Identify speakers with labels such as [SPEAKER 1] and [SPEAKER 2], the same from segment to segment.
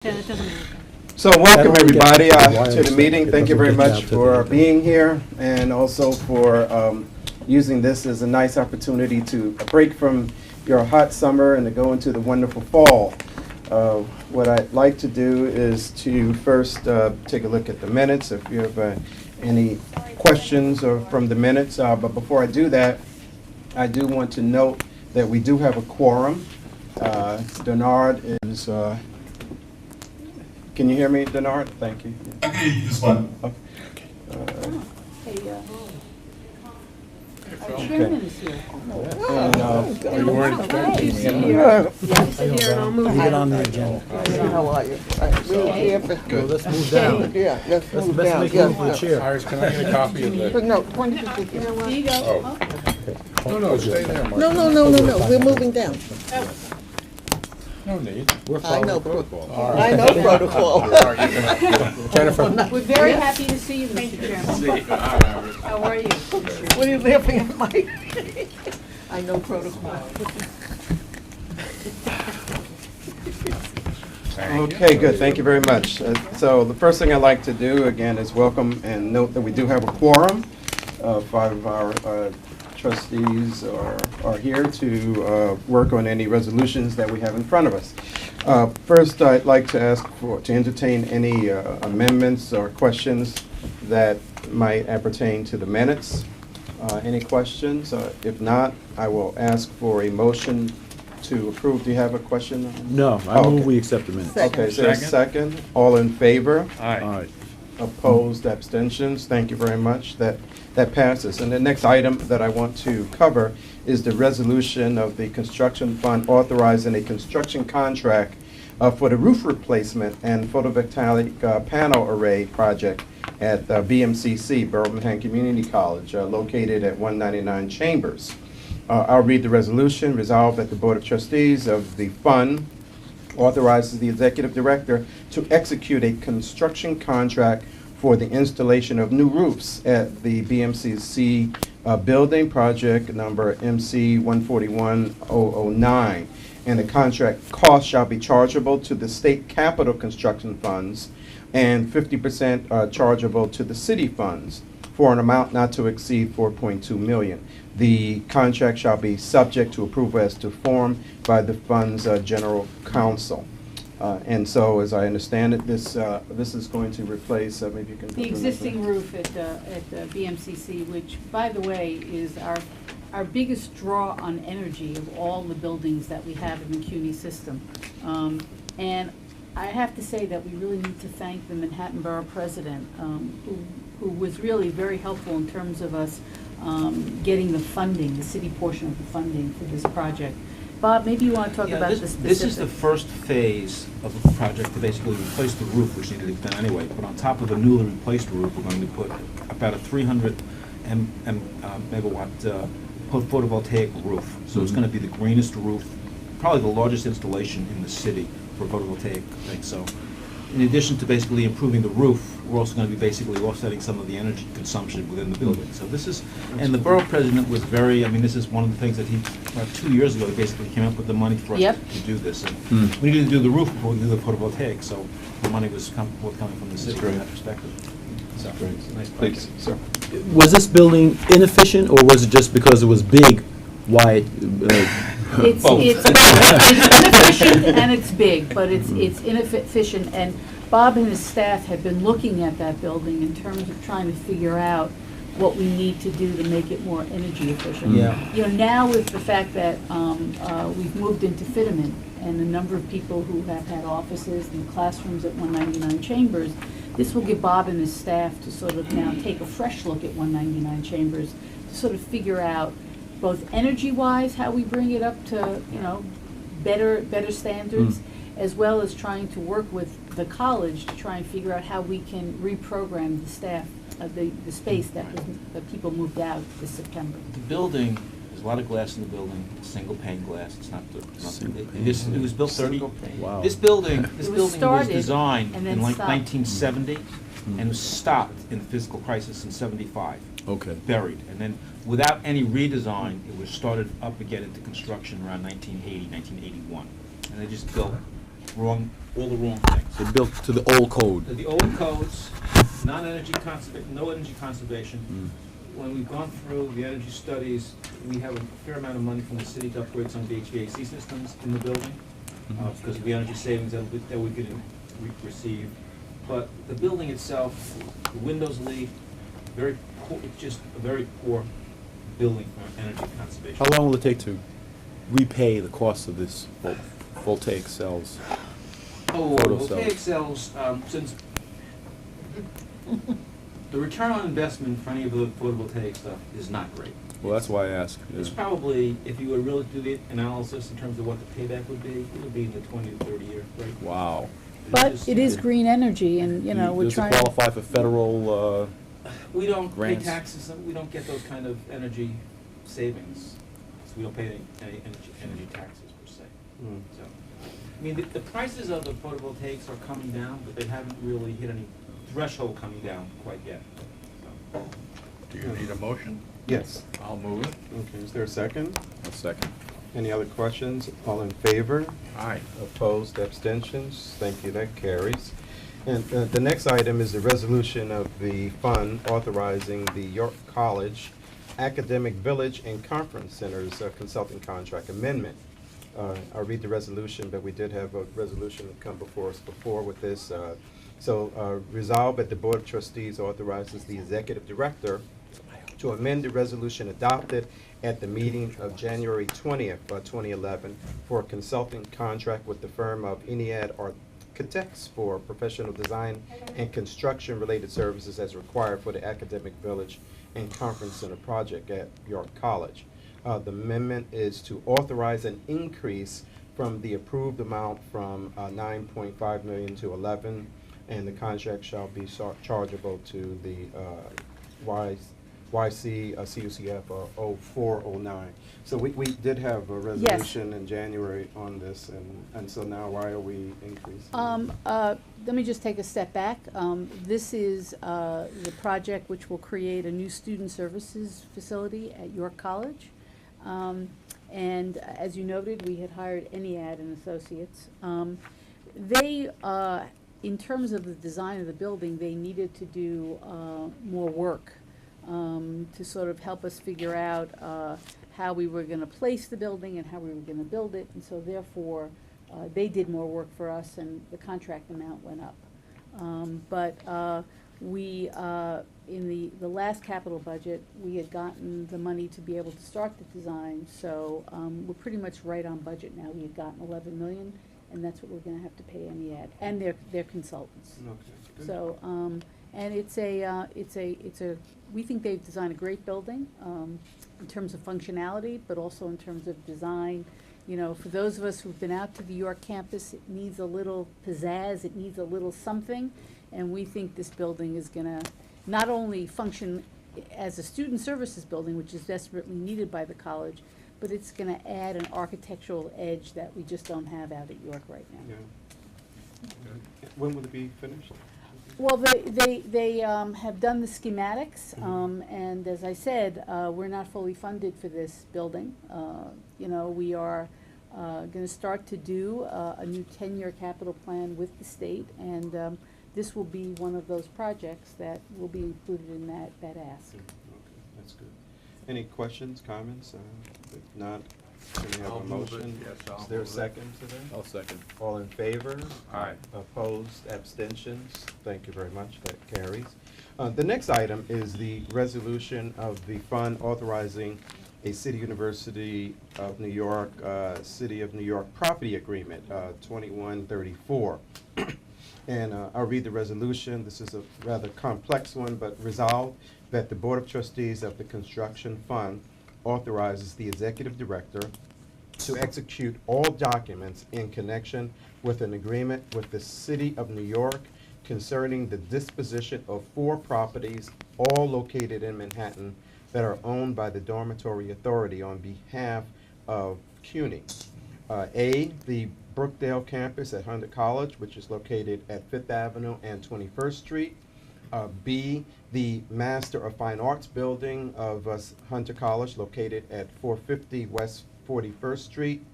[SPEAKER 1] So welcome everybody to the meeting. Thank you very much for being here and also for using this as a nice opportunity to break from your hot summer and to go into the wonderful fall. What I'd like to do is to first take a look at the minutes if you have any questions or from the minutes. But before I do that, I do want to note that we do have a quorum. Denard is... Can you hear me, Denard? Thank you.
[SPEAKER 2] This one.
[SPEAKER 3] Our chairman is here.
[SPEAKER 2] You weren't expecting me.
[SPEAKER 4] Get on the agenda.
[SPEAKER 5] How are you?
[SPEAKER 4] Good. Let's move down.
[SPEAKER 5] Yeah, let's move
[SPEAKER 4] Let's
[SPEAKER 5] down.
[SPEAKER 4] make room for the chair.
[SPEAKER 2] Iris, can I get a copy of the?
[SPEAKER 5] But no, 2050.
[SPEAKER 3] Here you go.
[SPEAKER 2] No, stay there, Mark.
[SPEAKER 5] No, we're moving down.
[SPEAKER 2] No need.
[SPEAKER 4] We're
[SPEAKER 5] I
[SPEAKER 4] following
[SPEAKER 5] know
[SPEAKER 4] protocol.
[SPEAKER 2] All
[SPEAKER 5] I
[SPEAKER 2] right.
[SPEAKER 5] know protocol.
[SPEAKER 4] Jennifer.
[SPEAKER 3] We're very happy to see you, Mr. Chairman. How are you?
[SPEAKER 5] What are you laughing at, Mike? I know protocol.
[SPEAKER 1] Okay, good. Thank you very much. So the first thing I'd like to do again is welcome and note that we do have a quorum. 5 of our trustees are here to work on any resolutions that we have in front of us. First, I'd like to ask to entertain any amendments or questions that might appertain to the minutes. Any questions? If not, I will ask for a motion to approve. Do you have a question?
[SPEAKER 4] No, I move
[SPEAKER 1] Okay.
[SPEAKER 4] we accept the minutes.
[SPEAKER 5] Second.
[SPEAKER 1] Okay, is there a second? All in favor?
[SPEAKER 4] All right.
[SPEAKER 1] Opposed, abstentions? Thank you very much. That passes. And the next item that I want to cover is the resolution of the construction fund authorizing a construction contract for the roof replacement and photovoltaic panel array project at BMCC, Birmingham Community College, located at 199 Chambers. I'll read the resolution. Resolved that the Board of Trustees of the fund authorizes the Executive Director to execute a construction contract for the installation of new roofs at the BMCC building, project number MC 141009. And the contract cost shall be chargeable to the state capital construction funds and 50% chargeable to the city funds for an amount not to exceed $4.2 million. The contract shall be subject to approval as to form by the fund's general counsel. And so, as I understand it, this is going to replace, maybe you can...
[SPEAKER 3] The existing roof at BMCC, which, by the way, is our biggest draw on energy of all the buildings that we have in the CUNY system. And I have to say that we really need to thank the Manhattan Borough President, who was really very helpful in terms of us getting the funding, the city portion of the funding for this project. Bob, maybe you want to talk about the specifics.
[SPEAKER 6] This is the first phase of the project to basically replace the roof, which needed to be done anyway. But on top of the newly replaced roof, we're going to put about a 300 megawatt photovoltaic roof. So it's going to be the greenest roof, probably the largest installation in the city for photovoltaic thing. So in addition to basically improving the roof, we're also going to be basically offsetting some of the energy consumption within the building. So this is, and the borough president was very, this is one of the things that he, about 2 years ago, he basically came up with the money for us to do this. And we needed to do the roof before we do the photovoltaic, so the money was forthcoming from the city from that perspective. So, nice project.
[SPEAKER 1] Please, sir.
[SPEAKER 4] Was this building inefficient, or was it just because it was big? Why?
[SPEAKER 3] It's inefficient and it's big, but it's inefficient. And Bob and his staff have been looking at that building in terms of trying to figure out what we need to do to make it more energy efficient.
[SPEAKER 4] Yeah.
[SPEAKER 3] You know, now with the fact that we've moved into Fitterman and a number of people who have had offices and classrooms at 199 Chambers, this will give Bob and his staff to sort of now take a fresh look at 199 Chambers to sort of figure out both energy-wise how we bring it up to, better standards, as well as trying to work with the college to try and figure out how we can reprogram the staff, the space that people moved out this September.
[SPEAKER 6] The building, there's a lot of glass in the building, single pane glass. It's not it was built 30.
[SPEAKER 4] Wow.
[SPEAKER 6] This building was
[SPEAKER 3] started
[SPEAKER 6] designed
[SPEAKER 3] and then
[SPEAKER 6] in like
[SPEAKER 3] stopped.
[SPEAKER 6] 1970 and was stopped in the physical crisis in 75.
[SPEAKER 4] Okay.
[SPEAKER 6] Buried, and then without any redesign, it was started up again into construction around 1980, 1981. And they just built wrong, all the wrong things.
[SPEAKER 4] They built to the old code.
[SPEAKER 6] The old codes, non-energy conservation, no energy conservation. When we've gone through the energy studies, we have a fair amount of money from the city to upgrade some of the HVAC systems in the building, because of the energy savings that we could receive. But the building itself, the windows leak, very poor, it's just a very poor building for energy conservation.
[SPEAKER 4] How long will it take to repay the cost of this voltaic cells?
[SPEAKER 6] Oh,
[SPEAKER 4] Photo
[SPEAKER 6] voltaic
[SPEAKER 4] cells.
[SPEAKER 6] cells, since the return on investment for any of the photovoltaic stuff is not great.
[SPEAKER 4] Well, that's why I ask.
[SPEAKER 6] It's probably, if you were really to do the analysis in terms of what the payback would be, it would be in the 20 to 30 year rate.
[SPEAKER 4] Wow.
[SPEAKER 3] But it is green energy, and, you know, we're
[SPEAKER 4] Does it
[SPEAKER 3] trying.
[SPEAKER 4] qualify for federal,
[SPEAKER 6] We don't pay
[SPEAKER 4] grants?
[SPEAKER 6] taxes, we don't get those kind of energy savings. So we don't pay any energy taxes per se.
[SPEAKER 1] Mm.
[SPEAKER 6] So, I mean, the prices of the photovoltaics are coming down, but they haven't really hit any threshold coming down quite yet. So,
[SPEAKER 2] Do you need a motion?
[SPEAKER 1] Yes.
[SPEAKER 2] I'll move it.
[SPEAKER 1] Okay, is there a second?
[SPEAKER 4] a second?
[SPEAKER 1] Any other questions? All in favor?
[SPEAKER 2] Aye.
[SPEAKER 1] Opposed, abstentions? Thank you, that carries. And the next item is the resolution of the fund authorizing the York College Academic Village and Conference Centers consulting contract amendment. I'll read the resolution, but we did have a resolution come before us before with this. Resolved that the Board of Trustees authorizes the Executive Director to amend the resolution adopted at the meeting of January 20th, 2011 for a consulting contract with the firm of Eniad Architects for professional design and construction-related services as required for the Academic Village and Conference Center project at York College. The amendment is to authorize an increase from the approved amount from 9.5 million to 11, and the contract shall be chargeable to the CUCF 0409. So we did have a resolution in January on this, and so now why are we increasing?
[SPEAKER 3] Let me just take a step back. This is the project which will create a new student services facility at York College. And as you noted, we had hired Eniad and Associates. They, in terms of the design of the building, they needed to do more work to sort of help us figure out how we were going to place the building and how we were going to build it. And so therefore, they did more work for us and the contract amount went up. But we, in the last capital budget, we had gotten the money to be able to start the design. So we're pretty much right on budget now. We had gotten 11 million, and that's what we're going to have to pay Eniad and their consultants.
[SPEAKER 1] Okay, good.
[SPEAKER 3] So, and it's a, we think they've designed a great building, in terms of functionality, but also in terms of design. You know, for those of us who've been out to the York campus, it needs a little pizzazz, it needs a little something, and we think this building is gonna not only function as a student services building, which is desperately needed by the college, but it's gonna add an architectural edge that we just don't have out at York right now.
[SPEAKER 1] Yeah. When will it be finished?
[SPEAKER 3] Well, they have done the schematics, and as I said, we're not fully funded for this building. You know, we are going to start to do a new 10-year capital plan with the state, and this will be one of those projects that will be included in that ask.
[SPEAKER 1] Okay, that's good. Any questions, comments? If not, can we have
[SPEAKER 2] I'll
[SPEAKER 1] a
[SPEAKER 2] move it.
[SPEAKER 1] motion?
[SPEAKER 2] Yes, I'll
[SPEAKER 1] Is there a
[SPEAKER 2] move it.
[SPEAKER 1] second to that?
[SPEAKER 4] I'll second.
[SPEAKER 1] All in favor?
[SPEAKER 2] Aye.
[SPEAKER 1] Opposed, abstentions? Thank you very much, that carries. The next item is the resolution of the fund authorizing a City University of New York, City of New York property agreement, 2134. And I'll read the resolution. This is a rather complex one, but resolved that the Board of Trustees of the Construction Fund authorizes the Executive Director to execute all documents in connection with an agreement with the City of New York concerning the disposition of 4 properties, all located in Manhattan, that are owned by the Dormitory Authority on behalf of CUNY. A, the Brookdale campus at Hunter College, which is located at 5th Avenue and 21st Street. B, the Master of Fine Arts building of Hunter College, located at 450 West 41st Street.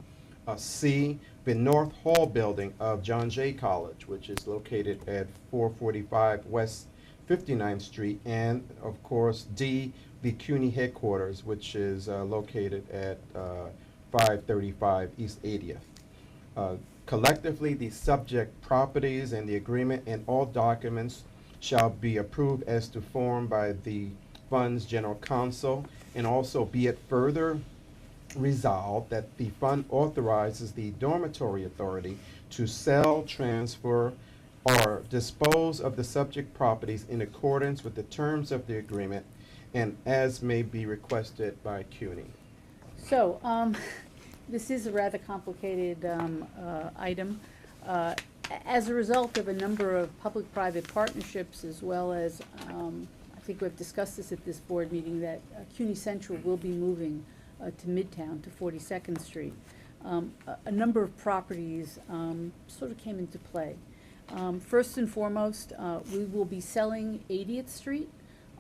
[SPEAKER 1] C, the North Hall building of John Jay College, which is located at 445 West 59th Street, and of course, D, the CUNY headquarters, which is located at 535 East 80th. Collectively, the subject properties and the agreement and all documents shall be approved as to form by the Fund's General Counsel, and also be it further resolved that the fund authorizes the dormitory authority to sell, transfer, or dispose of the subject properties in accordance with the terms of the agreement and as may be requested by CUNY.
[SPEAKER 3] So, this is a rather complicated item. As a result of a number of public-private partnerships, as well as, I think we've discussed this at this board meeting, that CUNY Central will be moving to Midtown, to 42nd Street. A number of properties sort of came into play. First and foremost, we will be selling 80th Street,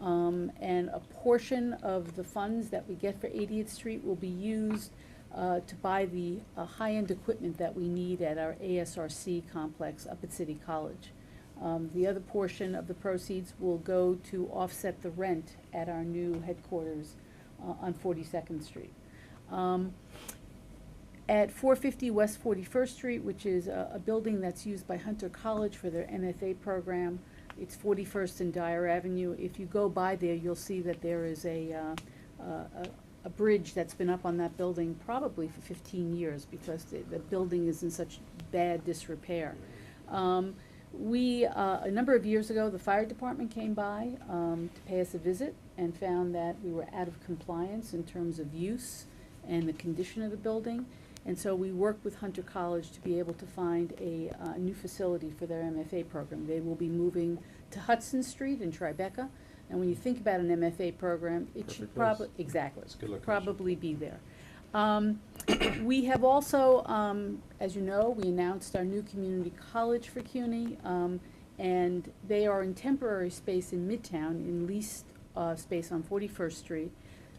[SPEAKER 3] and a portion of the funds that we get for 80th Street will be used to buy the high-end equipment that we need at our ASRC complex up at City College. The other portion of the proceeds will go to offset the rent at our new headquarters on 42nd Street. At 450 West 41st Street, which is a building that's used by Hunter College for their MFA program, it's 41st and Dyer Avenue. If you go by there, you'll see that there is a bridge that's been up on that building probably for 15 years because the building is in such bad disrepair. A number of years ago, the fire department came by to pay us a visit and found that we were out of compliance in terms of use and the condition of the building. And so we worked with Hunter College to be able to find a new facility for their MFA program. They will be moving to Hudson Street in Tribeca. And when you think about an MFA program, it should probably, exactly, probably be there. We have also, as you know, we announced our new community college for CUNY, and they are in temporary space in Midtown, in leased space on 41st Street.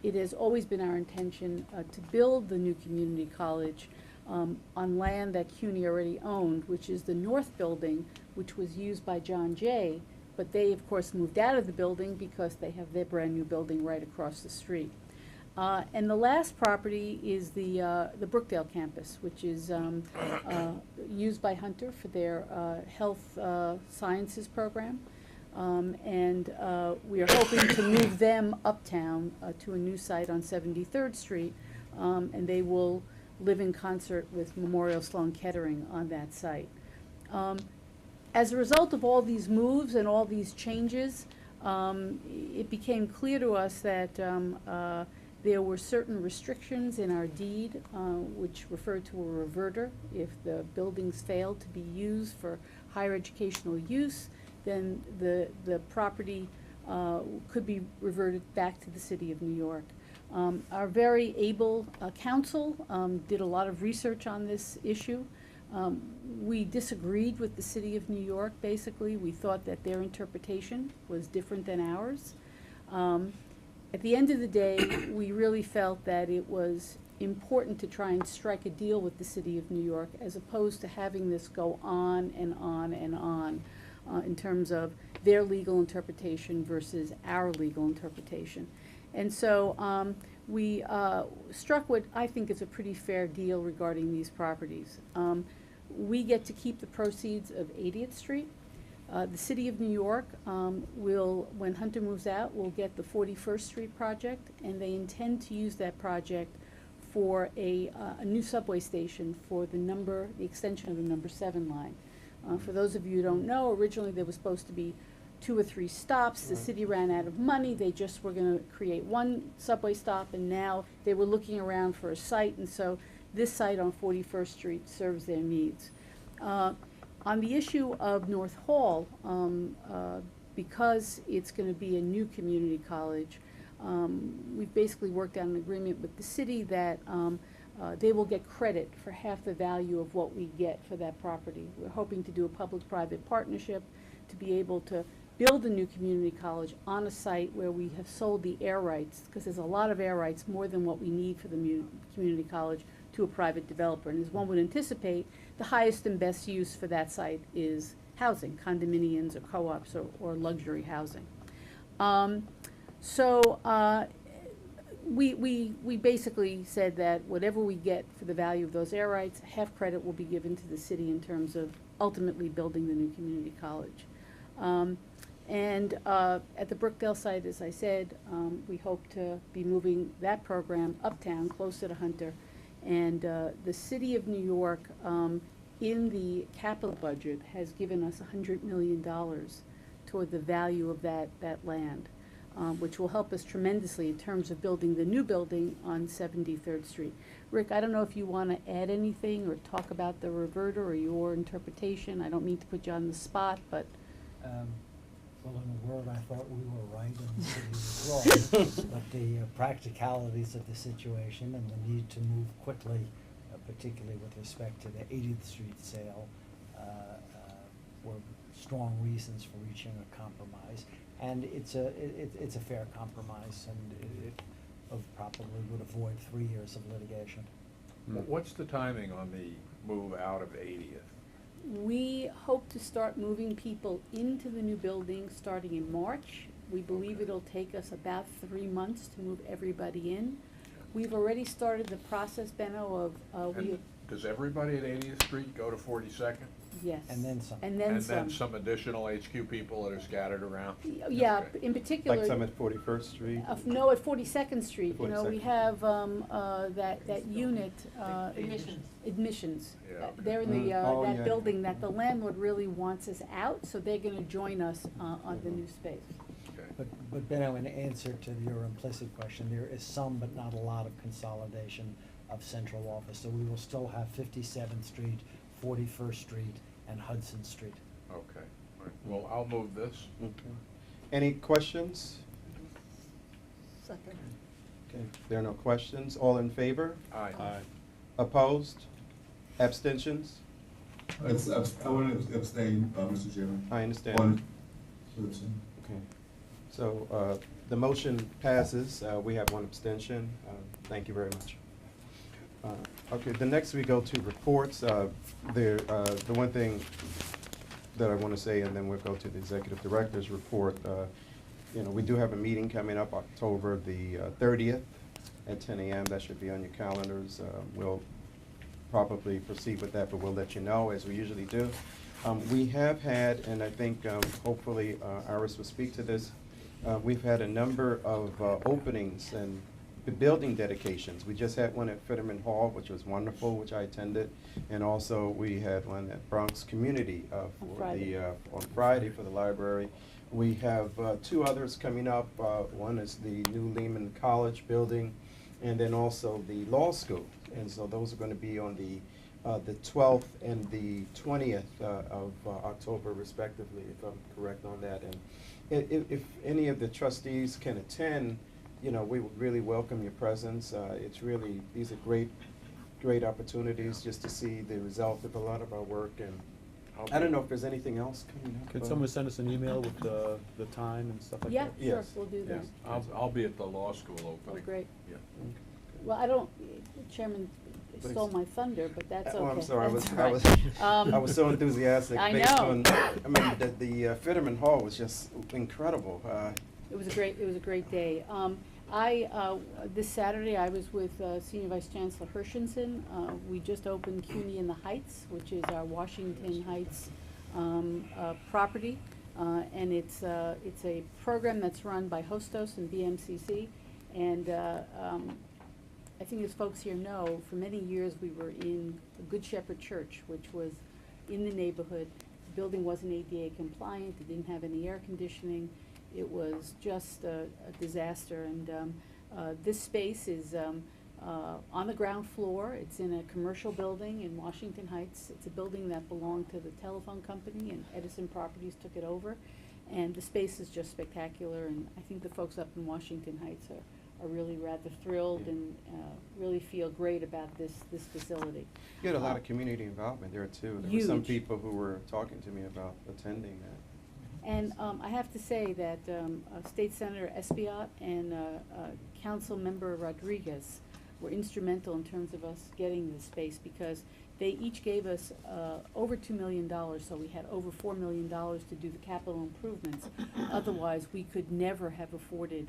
[SPEAKER 3] It has always been our intention to build the new community college on land that CUNY already owned, which is the north building, which was used by John Jay, but they, of course, moved out of the building because they have their brand-new building right across the street. And the last property is the Brookdale campus, which is used by Hunter for their health sciences program. And we are hoping to move them uptown to a new site on 73rd Street, and they will live in concert with Memorial Sloan Kettering on that site. As a result of all these moves and all these changes, it became clear to us that there were certain restrictions in our deed, which referred to a reverter. If the buildings failed to be used for higher educational use, then the property could be reverted back to the City of New York. Our very able counsel did a lot of research on this issue. We disagreed with the City of New York, basically. We thought that their interpretation was different than ours. At the end of the day, we really felt that it was important to try and strike a deal with the City of New York as opposed to having this go on and on and on in terms of their legal interpretation versus our legal interpretation. And so we struck what I think is a pretty fair deal regarding these properties. We get to keep the proceeds of 80th Street. The City of New York will, when Hunter moves out, will get the 41st Street project, and they intend to use that project for a new subway station for the extension of the number 7 line. For those of you who don't know, originally there was supposed to be 2 or 3 stops. The city ran out of money. They just were going to create one subway stop, and now they were looking around for a site, and so this site on 41st Street serves their needs. On the issue of North Hall, because it's going to be a new community college, we've basically worked out an agreement with the city that they will get credit for half the value of what we get for that property. We're hoping to do a public-private partnership to be able to build a new community college on a site where we have sold the air rights, because there's a lot of air rights, more than what we need for the community college, to a private developer. And as one would anticipate, the highest and best use for that site is housing, condominiums or co-ops or luxury housing. We basically said that whatever we get for the value of those air rights, half credit will be given to the city in terms of ultimately building the new community college. At the Brookdale site, as I said, we hope to be moving that program uptown, closer to Hunter. And the city of New York, in the capital budget, has given us $100 million toward the value of that land, which will help us tremendously in terms of building the new building on 73rd Street. Rick, I don't know if you want to add anything or talk about the reverter or your interpretation. I don't mean to put you on the spot, but...
[SPEAKER 7] Well, in a word, I thought we were right and the city was wrong. But the practicalities of the situation and the need to move quickly, particularly with respect to the 80th Street sale, were strong reasons for reaching a compromise. And it's a fair compromise, and it probably would avoid 3 years of litigation.
[SPEAKER 2] What's the timing on the move out of 80th?
[SPEAKER 3] We hope to start moving people into the new building starting in March. We believe it'll take us about 3 months to move everybody in. We've already started the process, Benno, of
[SPEAKER 2] And does everybody at 80th Street go to 42nd?
[SPEAKER 3] yes.
[SPEAKER 7] And then some.
[SPEAKER 3] And then
[SPEAKER 2] And
[SPEAKER 3] some.
[SPEAKER 2] then some additional HQ people that are scattered around?
[SPEAKER 3] Yeah,
[SPEAKER 2] Okay.
[SPEAKER 3] in particular.
[SPEAKER 1] Like some at 41st Street?
[SPEAKER 3] No, at 42nd Street, you know, we
[SPEAKER 1] 42nd.
[SPEAKER 3] have that unit. Admissions.
[SPEAKER 2] Yeah, okay.
[SPEAKER 3] They're in the,
[SPEAKER 1] Oh,
[SPEAKER 3] that
[SPEAKER 1] yeah.
[SPEAKER 3] building that the landlord really wants us out, so they're gonna join us on the new space.
[SPEAKER 2] Okay.
[SPEAKER 7] But Benno, in answer to your implicit question, there is some but not a lot of consolidation of central office. So we will still have 57th Street, 41st Street, and Hudson Street.
[SPEAKER 2] Okay. All right. Well, I'll move this.
[SPEAKER 1] Okay. Any questions?
[SPEAKER 5] Second.
[SPEAKER 1] Okay, there are no questions. All in favor?
[SPEAKER 2] Aye.
[SPEAKER 1] Opposed? Abstentions?
[SPEAKER 8] I want to abstain, Mr. Chairman.
[SPEAKER 1] I understand.
[SPEAKER 8] One abstain.
[SPEAKER 1] Okay. So the motion passes. We have one abstention. Thank you very much. Okay, the next we go to reports. The one thing that I want to say, and then we'll go to the executive director's report. You know, we do have a meeting coming up October the 30th at 10 a.m. That should be on your calendars. We'll probably proceed with that, but we'll let you know as we usually do. We have had, and I think hopefully Iris will speak to this, we've had a number of openings and building dedications. We just had one at Fitterman Hall, which was wonderful, which I attended, and also we had one at Bronx Community
[SPEAKER 3] On Friday.
[SPEAKER 1] on Friday for the library. We have two others coming up. One is the new Lehman College building, and then also the law school. And so those are going to be on the 12th and the 20th of October, respectively, if I'm correct on that. And if any of the trustees can attend, you know, we would really welcome your presence. It's really, these are great opportunities just to see the result of a lot of our work. And I don't know if there's anything else coming up.
[SPEAKER 4] Could someone send us an email with the time and stuff like
[SPEAKER 3] Yeah,
[SPEAKER 4] that?
[SPEAKER 3] sure,
[SPEAKER 1] Yes.
[SPEAKER 3] we'll do that.
[SPEAKER 1] Yes.
[SPEAKER 2] I'll be at the law school opening.
[SPEAKER 3] Oh, great.
[SPEAKER 2] Yeah.
[SPEAKER 3] Well, I don't, Chairman stole my thunder, but that's okay.
[SPEAKER 1] Oh, I'm sorry,
[SPEAKER 3] That's
[SPEAKER 1] I
[SPEAKER 3] all
[SPEAKER 1] was
[SPEAKER 3] right.
[SPEAKER 1] I was so enthusiastic.
[SPEAKER 3] I
[SPEAKER 1] based
[SPEAKER 3] know.
[SPEAKER 1] on, I mean, the Fitterman Hall was just incredible.
[SPEAKER 3] It was a great day. This Saturday, I was with Senior Vice Chancellor Hershenson. We just opened CUNY in the Heights, which is our Washington Heights property. And it's a program that's run by Hostos and BMCC. And I think as folks here know, for many years we were in the Good Shepherd Church, which was in the neighborhood. The building wasn't ADA compliant, it didn't have any air conditioning. It was just a disaster. And this space is on the ground floor. It's in a commercial building in Washington Heights. It's a building that belonged to the telephone company, and Edison Properties took it over. And the space is just spectacular, and I think the folks up in Washington Heights are really rather thrilled and really feel great about this facility.
[SPEAKER 1] You had a lot of community involvement there too. There were some
[SPEAKER 3] Huge.
[SPEAKER 1] people who were talking to me about attending that.
[SPEAKER 3] And I have to say that State Senator Espiat and Council Member Rodriguez were instrumental in terms of us getting this space, because they each gave us over $2 million, so we had over $4 million to do the capital improvements. Otherwise, we could never have afforded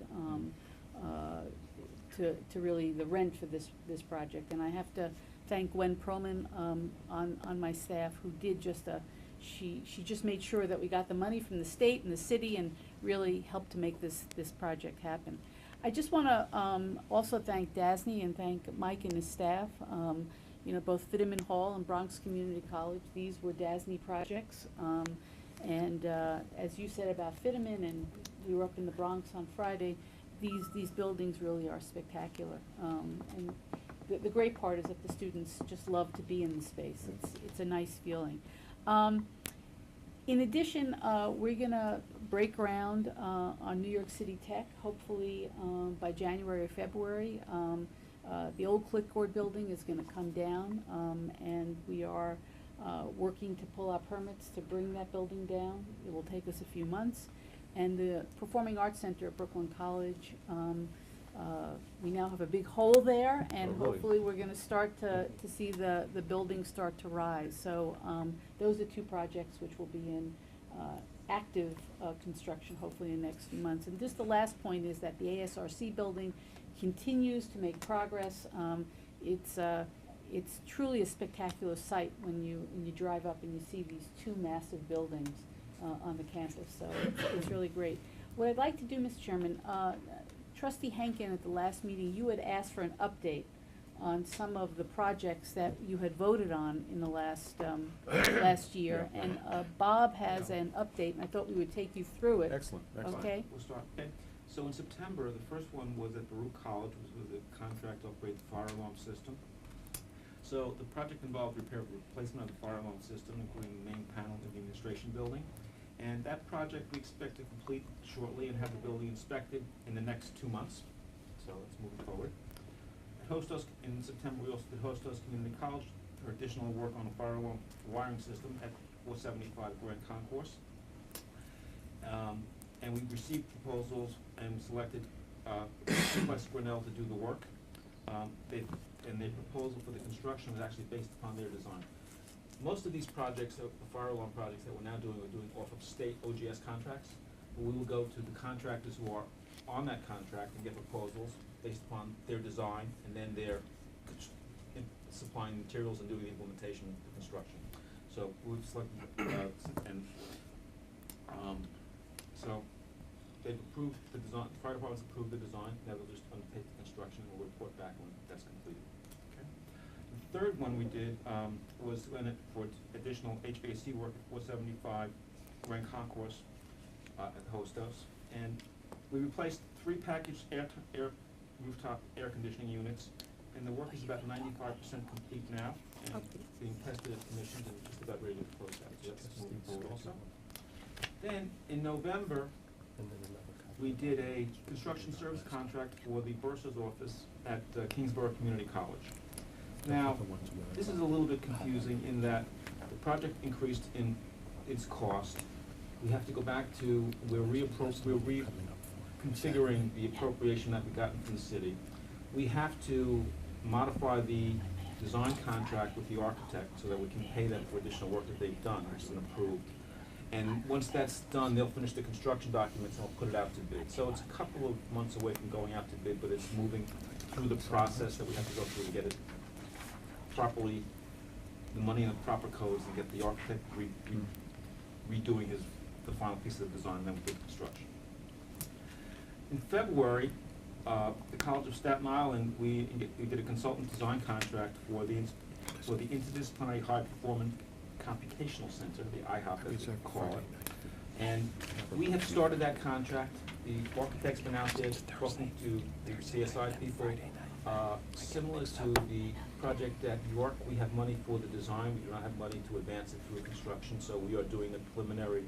[SPEAKER 3] to really the rent for this project. And I have to thank Gwen Perlman on my staff, who did just she just made sure that we got the money from the state and the city and really helped to make this project happen. I just want to also thank DASNY and thank Mike and his staff. You know, both Fitterman Hall and Bronx Community College, these were DASNY projects. And as you said about Fitterman, and we were up in the Bronx on Friday, these buildings really are spectacular. And the great part is that the students just love to be in the space. It's a nice feeling. In addition, we're going to break ground on New York City Tech, hopefully by January or February. The old clipboard building is going to come down, and we are working to pull our permits to bring that building down. It will take us a few months. And the Performing Arts Center at Brooklyn College, we now have a big hole there, and
[SPEAKER 2] Oh, really?
[SPEAKER 3] hopefully we're going to start to see the building start to rise. So those are two projects which will be in active construction hopefully in the next few months. And just the last point is that the ASRC building continues to make progress. It's truly a spectacular sight when you drive up and you see these two massive buildings on the campus. So it's really great. What I'd like to do, Mr. Chairman, Trustee Henkin, at the last meeting, you had asked for an update on some of the projects that you had voted on in the last year.
[SPEAKER 2] Yeah.
[SPEAKER 3] And Bob has an update, and I thought we would take you through it.
[SPEAKER 2] Excellent, excellent.
[SPEAKER 3] Okay?
[SPEAKER 6] We'll start. Okay. So in September, the first one was at Baruch College, which was a contract to upgrade the fire alarm system. So the project involved replacement of the fire alarm system, including the main panel in the administration building. And that project we expect to complete shortly and have the building inspected in the next 2 months. So that's moving forward. At Hostos, in September, we also did Hostos Community College for additional work on the fire alarm wiring system at 475 Grand Concourse. And we received proposals and selected West Grinnell to do the work. And their proposal for the construction was actually based upon their design. Most of these projects, the fire alarm projects that we're now doing, we're doing off of state OGS contracts. But we will go to the contractors who are on that contract and get proposals based upon their design, and then they're supplying materials and doing the implementation of the construction. So we've selected, so they've approved the design, the fire department's approved the design, now they'll just undertake the construction, and we'll report back when that's completed. Okay. The third one we did was for additional HVAC work at 475 Grand Concourse at Hostos. And we replaced 3 packaged rooftop air conditioning units, and the work is about 95% complete now, and being tested at commissions and just about ready to close out. So that's moving forward also. Then in November, we did a construction service contract for the bursar's office at Kingsborough Community College. Now, this is a little bit confusing in that the project increased in its cost. We have to go back to, we're reconfiguring the appropriation that we gotten from the city. We have to modify the design contract with the architect so that we can pay them for additional work that they've done, which has been approved. And once that's done, they'll finish the construction documents and we'll put it out to bid. So it's a couple of months away from going out to bid, but it's moving through the process that we have to go through to get it properly, the money in the proper codes, and get the architect redoing the final piece of the design, and then we do the construction. In February, the College of Staten Island, we did a consultant design contract for the Interdisciplinary High Performance Computational Center, the IHOP as we call it. And we have started that contract. The architect's been out there talking to the CSI people. Similar to the project at York, we have money for the design. We do not have money to advance it through construction, so we are doing the preliminary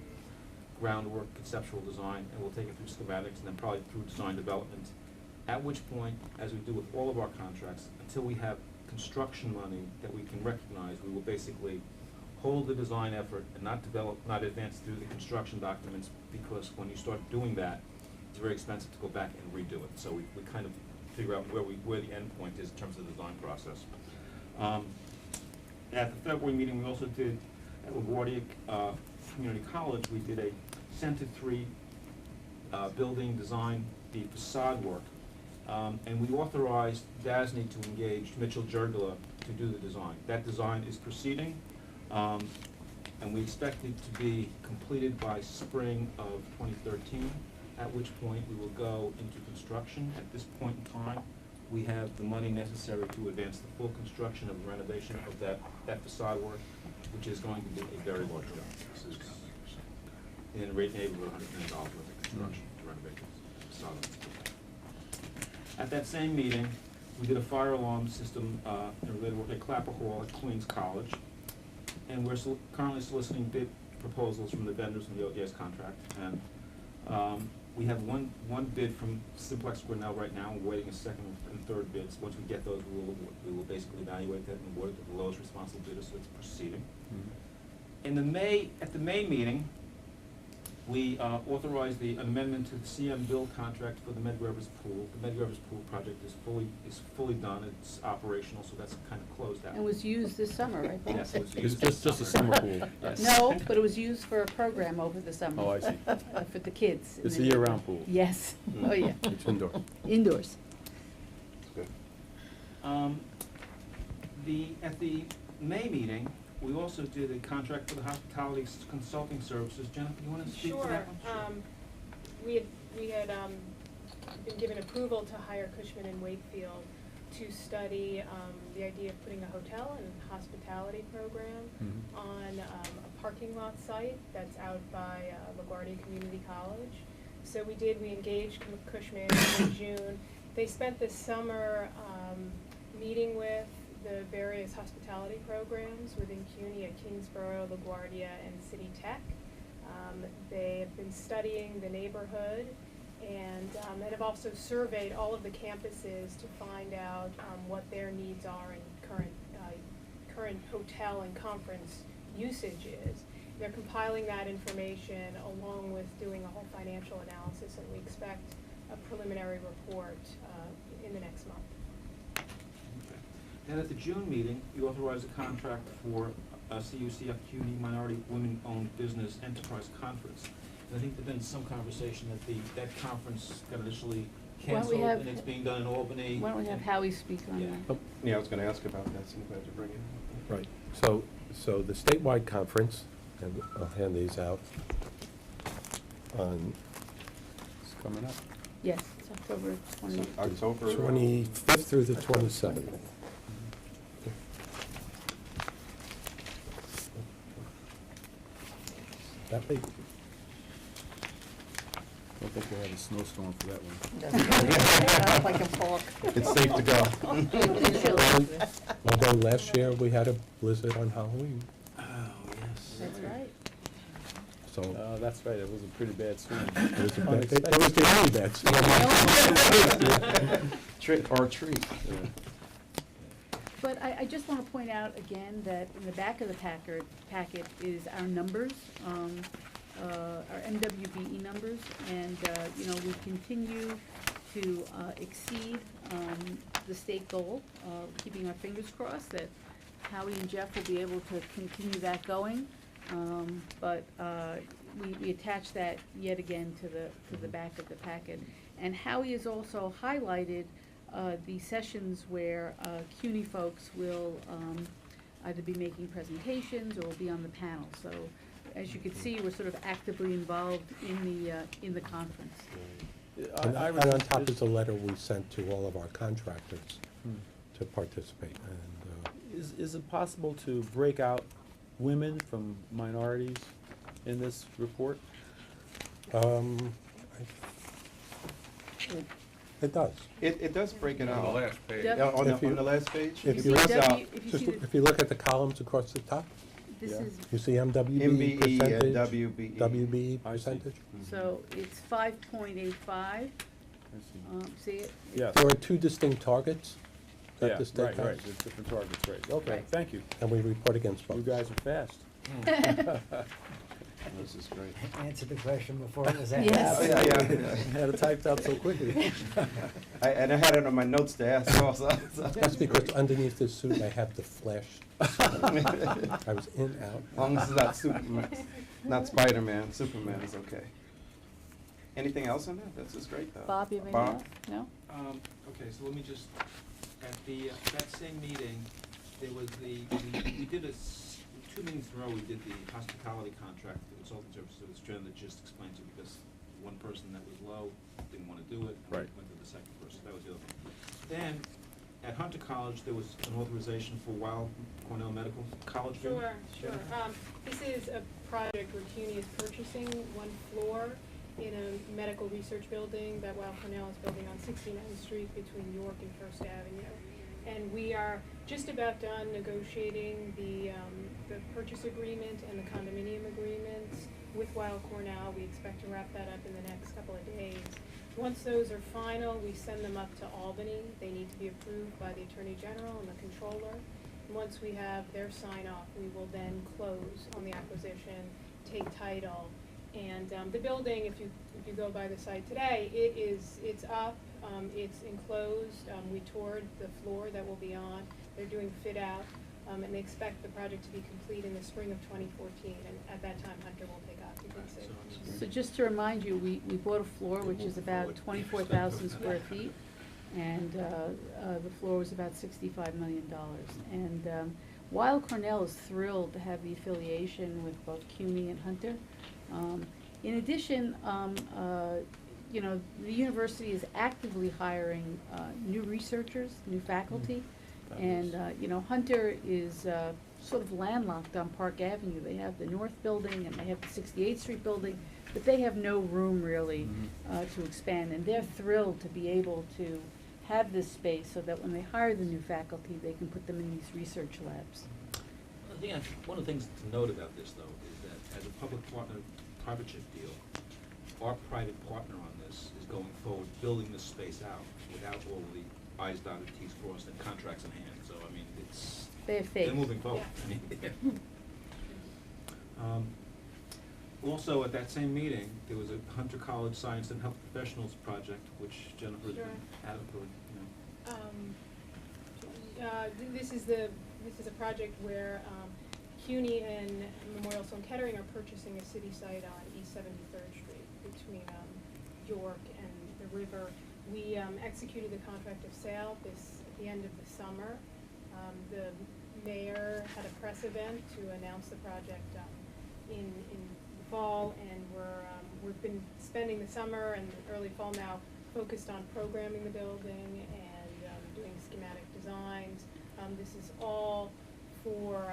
[SPEAKER 6] groundwork, conceptual design, and we'll take it through schematics and then probably through design development. At which point, as we do with all of our contracts, until we have construction money that we can recognize, we will basically hold the design effort and not advance through the construction documents, because when you start doing that, it's very expensive to go back and redo it. So we kind of figure out where the end point is in terms of the design process. At the February meeting, we also did, at LaGuardia Community College, we did a Center 3 building design, the facade work. And we authorized DASNY to engage Mitchell Jurgula to do the design. That design is proceeding, and we expect it to be completed by spring of 2013, at which point we will go into construction. At this point in time, we have the money necessary to advance the full construction of the renovation of that facade work, which is going to be a very large job. In the rate neighborhood of $100 million worth of construction to renovate the facade. At that same meeting, we did a fire alarm system related work at Clapper Hall at Queens College, and we're currently soliciting bid proposals from the vendors in the ODS contract. And we have one bid from Simplex Grinnell right now. We're waiting a second and third bids. Once we get those, we will basically evaluate that and award it to the lowest responsible bidder, so it's proceeding. At the May meeting, we authorized the amendment to the CM Bill contract for the Med Rivers Pool. The Med Rivers Pool project is fully done. It's operational, so that's kind of closed out.
[SPEAKER 3] And was used this summer, right? Bob?
[SPEAKER 6] Yes, it was
[SPEAKER 4] It's
[SPEAKER 6] used.
[SPEAKER 4] just a summer pool.
[SPEAKER 6] Yes.
[SPEAKER 3] No, but it was used for a program over the summer.
[SPEAKER 4] Oh, I see.
[SPEAKER 3] For the kids.
[SPEAKER 4] It's a year-round pool.
[SPEAKER 3] Yes, oh yeah,
[SPEAKER 4] It's indoor.
[SPEAKER 3] indoors.
[SPEAKER 6] At the May meeting, we also did a contract for the hospitality consulting services. Jennifer, you want to speak to
[SPEAKER 9] Sure.
[SPEAKER 6] that one?
[SPEAKER 9] We had been given approval to hire Cushman and Wakefield to study the idea of putting a hotel and hospitality program on a parking lot site that's out by LaGuardia Community College. So we engaged Cushman in June. They spent the summer meeting with the various hospitality programs within CUNY at Kingsborough, LaGuardia, and City Tech. They have been studying the neighborhood and have also surveyed all of the campuses to find out what their needs are and current hotel and conference usage is. They're compiling that information along with doing a whole financial analysis, and we expect a preliminary report in the next month.
[SPEAKER 6] Then at the June meeting, you authorized a contract for CUCF CUNY Minority Women-Owned Business Enterprise Conference. And I think there's been some conversation that that conference got initially
[SPEAKER 3] Why don't we
[SPEAKER 6] canceled
[SPEAKER 3] have-
[SPEAKER 6] and it's being done in Albany.
[SPEAKER 3] Why don't we have Howie speak on
[SPEAKER 6] Yeah.
[SPEAKER 3] that?
[SPEAKER 1] Yeah, I was going to ask about that, so I'm glad to bring it up.
[SPEAKER 10] Right, so the statewide conference, and I'll hand these out, on
[SPEAKER 4] It's coming up.
[SPEAKER 3] Yes, it's October 20.
[SPEAKER 1] October.
[SPEAKER 10] 25th through the 27th. That big?
[SPEAKER 4] I don't think we'll have a snowstorm for that one.
[SPEAKER 5] Like a fork.
[SPEAKER 1] It's safe to go.
[SPEAKER 10] Although last year we had a blizzard on Halloween,
[SPEAKER 6] Oh, yes.
[SPEAKER 3] That's right.
[SPEAKER 10] so
[SPEAKER 4] That's right, it was a pretty bad storm.
[SPEAKER 10] it was a bad, it was the only bad storm.
[SPEAKER 1] Trick or treat.
[SPEAKER 3] But I just want to point out again that in the back of the packet is our numbers, our MWBE numbers, and, we continue to exceed the state goal, keeping our fingers crossed that Howie and Jeff will be able to continue that going. But we attach that yet again to the back of the packet. And Howie has also highlighted the sessions where CUNY folks will either be making presentations or will be on the panel. So as you can see, we're sort of actively involved in the conference.
[SPEAKER 10] And on top is a letter we sent to all of our contractors to participate. And
[SPEAKER 4] Is it possible to break out women from minorities in this report?
[SPEAKER 10] it does.
[SPEAKER 1] It does break it out.
[SPEAKER 2] On the last page.
[SPEAKER 3] Yep.
[SPEAKER 1] Yeah, on
[SPEAKER 10] If you-
[SPEAKER 1] the last page?
[SPEAKER 10] if
[SPEAKER 1] it
[SPEAKER 10] you
[SPEAKER 1] breaks
[SPEAKER 10] look
[SPEAKER 1] out.
[SPEAKER 3] if you
[SPEAKER 10] Just
[SPEAKER 3] see
[SPEAKER 10] if you look at the columns across the top,
[SPEAKER 3] This
[SPEAKER 4] Yeah.
[SPEAKER 3] is,
[SPEAKER 10] you see MWBE
[SPEAKER 1] MBE and
[SPEAKER 10] percentage,
[SPEAKER 1] WBE.
[SPEAKER 10] WBE
[SPEAKER 4] I see.
[SPEAKER 10] percentage.
[SPEAKER 3] so it's 5.85,
[SPEAKER 4] I see.
[SPEAKER 3] see it?
[SPEAKER 4] Yes.
[SPEAKER 10] There are two distinct targets
[SPEAKER 4] Yeah,
[SPEAKER 10] that the state
[SPEAKER 4] right,
[SPEAKER 10] has,
[SPEAKER 4] right, there's different targets, right. Okay,
[SPEAKER 3] Right.
[SPEAKER 4] thank you.
[SPEAKER 10] and we report against both.
[SPEAKER 4] You guys are fast. This is great.
[SPEAKER 7] Answer the question before it was asked.
[SPEAKER 3] Yes.
[SPEAKER 1] Oh, yeah.
[SPEAKER 4] Had it typed out so quickly.
[SPEAKER 1] And I had it on my notes to ask also. so-
[SPEAKER 10] That's because underneath this suit, I have the flash. I was in, out.
[SPEAKER 1] As long as it's not Superman, not Spider-Man, Superman is okay. Anything else on that? That's just great, though.
[SPEAKER 3] Bob, you have
[SPEAKER 1] Bob?
[SPEAKER 3] anything else? No?
[SPEAKER 6] Okay, so let me just, at the, that same meeting, there was we did 2 meetings in a row, we did the hospitality contract, the consulting services, which Jen that just explained to you, because one person that was low didn't want to do it. and we
[SPEAKER 4] Right.
[SPEAKER 6] Went to the second person, that was the other one. Then, at Hunter College, there was an authorization for Weill Cornell Medical College.
[SPEAKER 9] Sure, sure. This is a project where CUNY is purchasing 1 floor in a medical research building that Weill Cornell is building on 69th Street between York and First Avenue. And we are just about done negotiating the purchase agreement and the condominium agreements with Weill Cornell. We expect to wrap that up in the next couple of days. Once those are final, we send them up to Albany. They need to be approved by the Attorney General and the Controller. And once we have their sign off, we will then close on the acquisition, take title. And the building, if you go by the site today, it's up, it's enclosed. We toured the floor that will be on. They're doing fit out, and they expect the project to be complete in the spring of 2014. And at that time, Hunter will take occupancy.
[SPEAKER 3] So just to remind you, we bought a floor which is about 24,000 square feet, and the floor was about $65 million. And Weill Cornell is thrilled to have the affiliation with both CUNY and Hunter. In addition, you know, the university is actively hiring new researchers, new faculty, and you know, Hunter is sort of landlocked on Park Avenue. They have the North Building and they have the 68th Street Building, but they have no room really to expand, and they're thrilled to be able to have this space so that when they hire the new faculty, they can put them in these research labs.
[SPEAKER 6] One of the things to note about this, though, is that as a public partnership deal, our private partner on this is going forward, building this space out without all the i's dotted, t's crossed, and contracts in hand. So, I mean,
[SPEAKER 3] They have faith.
[SPEAKER 6] they're moving forward.
[SPEAKER 9] Yeah.
[SPEAKER 6] I mean, also, at that same meeting, there was a Hunter College Science and Health Professionals project, which Jennifer's been
[SPEAKER 9] Sure.
[SPEAKER 6] adequate,
[SPEAKER 9] This is a project where CUNY and Memorial Sloan Kettering are purchasing a city site on East 73rd Street between York and the river. We executed the contract of sale at the end of the summer. The mayor had a press event to announce the project in the fall, and we've been spending the summer and the early fall now focused on programming the building and doing schematic designs. This is all for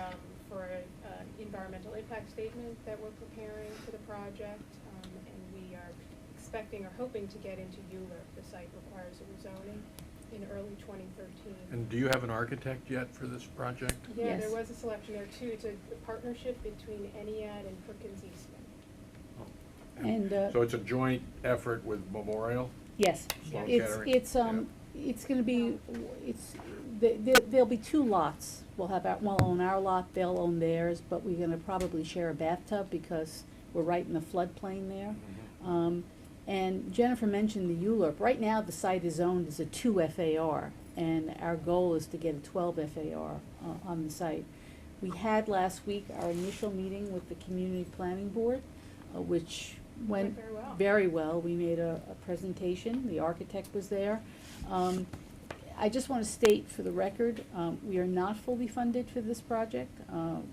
[SPEAKER 9] an environmental impact statement that we're preparing for the project, and we are expecting or hoping to get into ULURP. The site requires a rezoning in early 2013.
[SPEAKER 2] And do you have an architect yet for this project?
[SPEAKER 9] Yeah,
[SPEAKER 3] Yes.
[SPEAKER 9] there was a selection there too. It's a partnership between ENIAD and Perkins Eastman.
[SPEAKER 3] And
[SPEAKER 2] So it's a joint effort with Memorial?
[SPEAKER 3] yes,
[SPEAKER 2] Sloan
[SPEAKER 3] it's
[SPEAKER 2] Kettering?
[SPEAKER 3] it's going to be there'll be 2 lots. We'll own our lot, they'll own theirs, but we're going to probably share a bathtub because we're right in the floodplain there. And Jennifer mentioned the ULURP. Right now, the site is owned as a 2 FAR, and our goal is to get a 12 FAR on the site. We had last week our initial meeting with the Community Planning Board, which went
[SPEAKER 9] Very well.
[SPEAKER 3] very well. We made a presentation. The architect was there. I just want to state for the record, we are not fully funded for this project.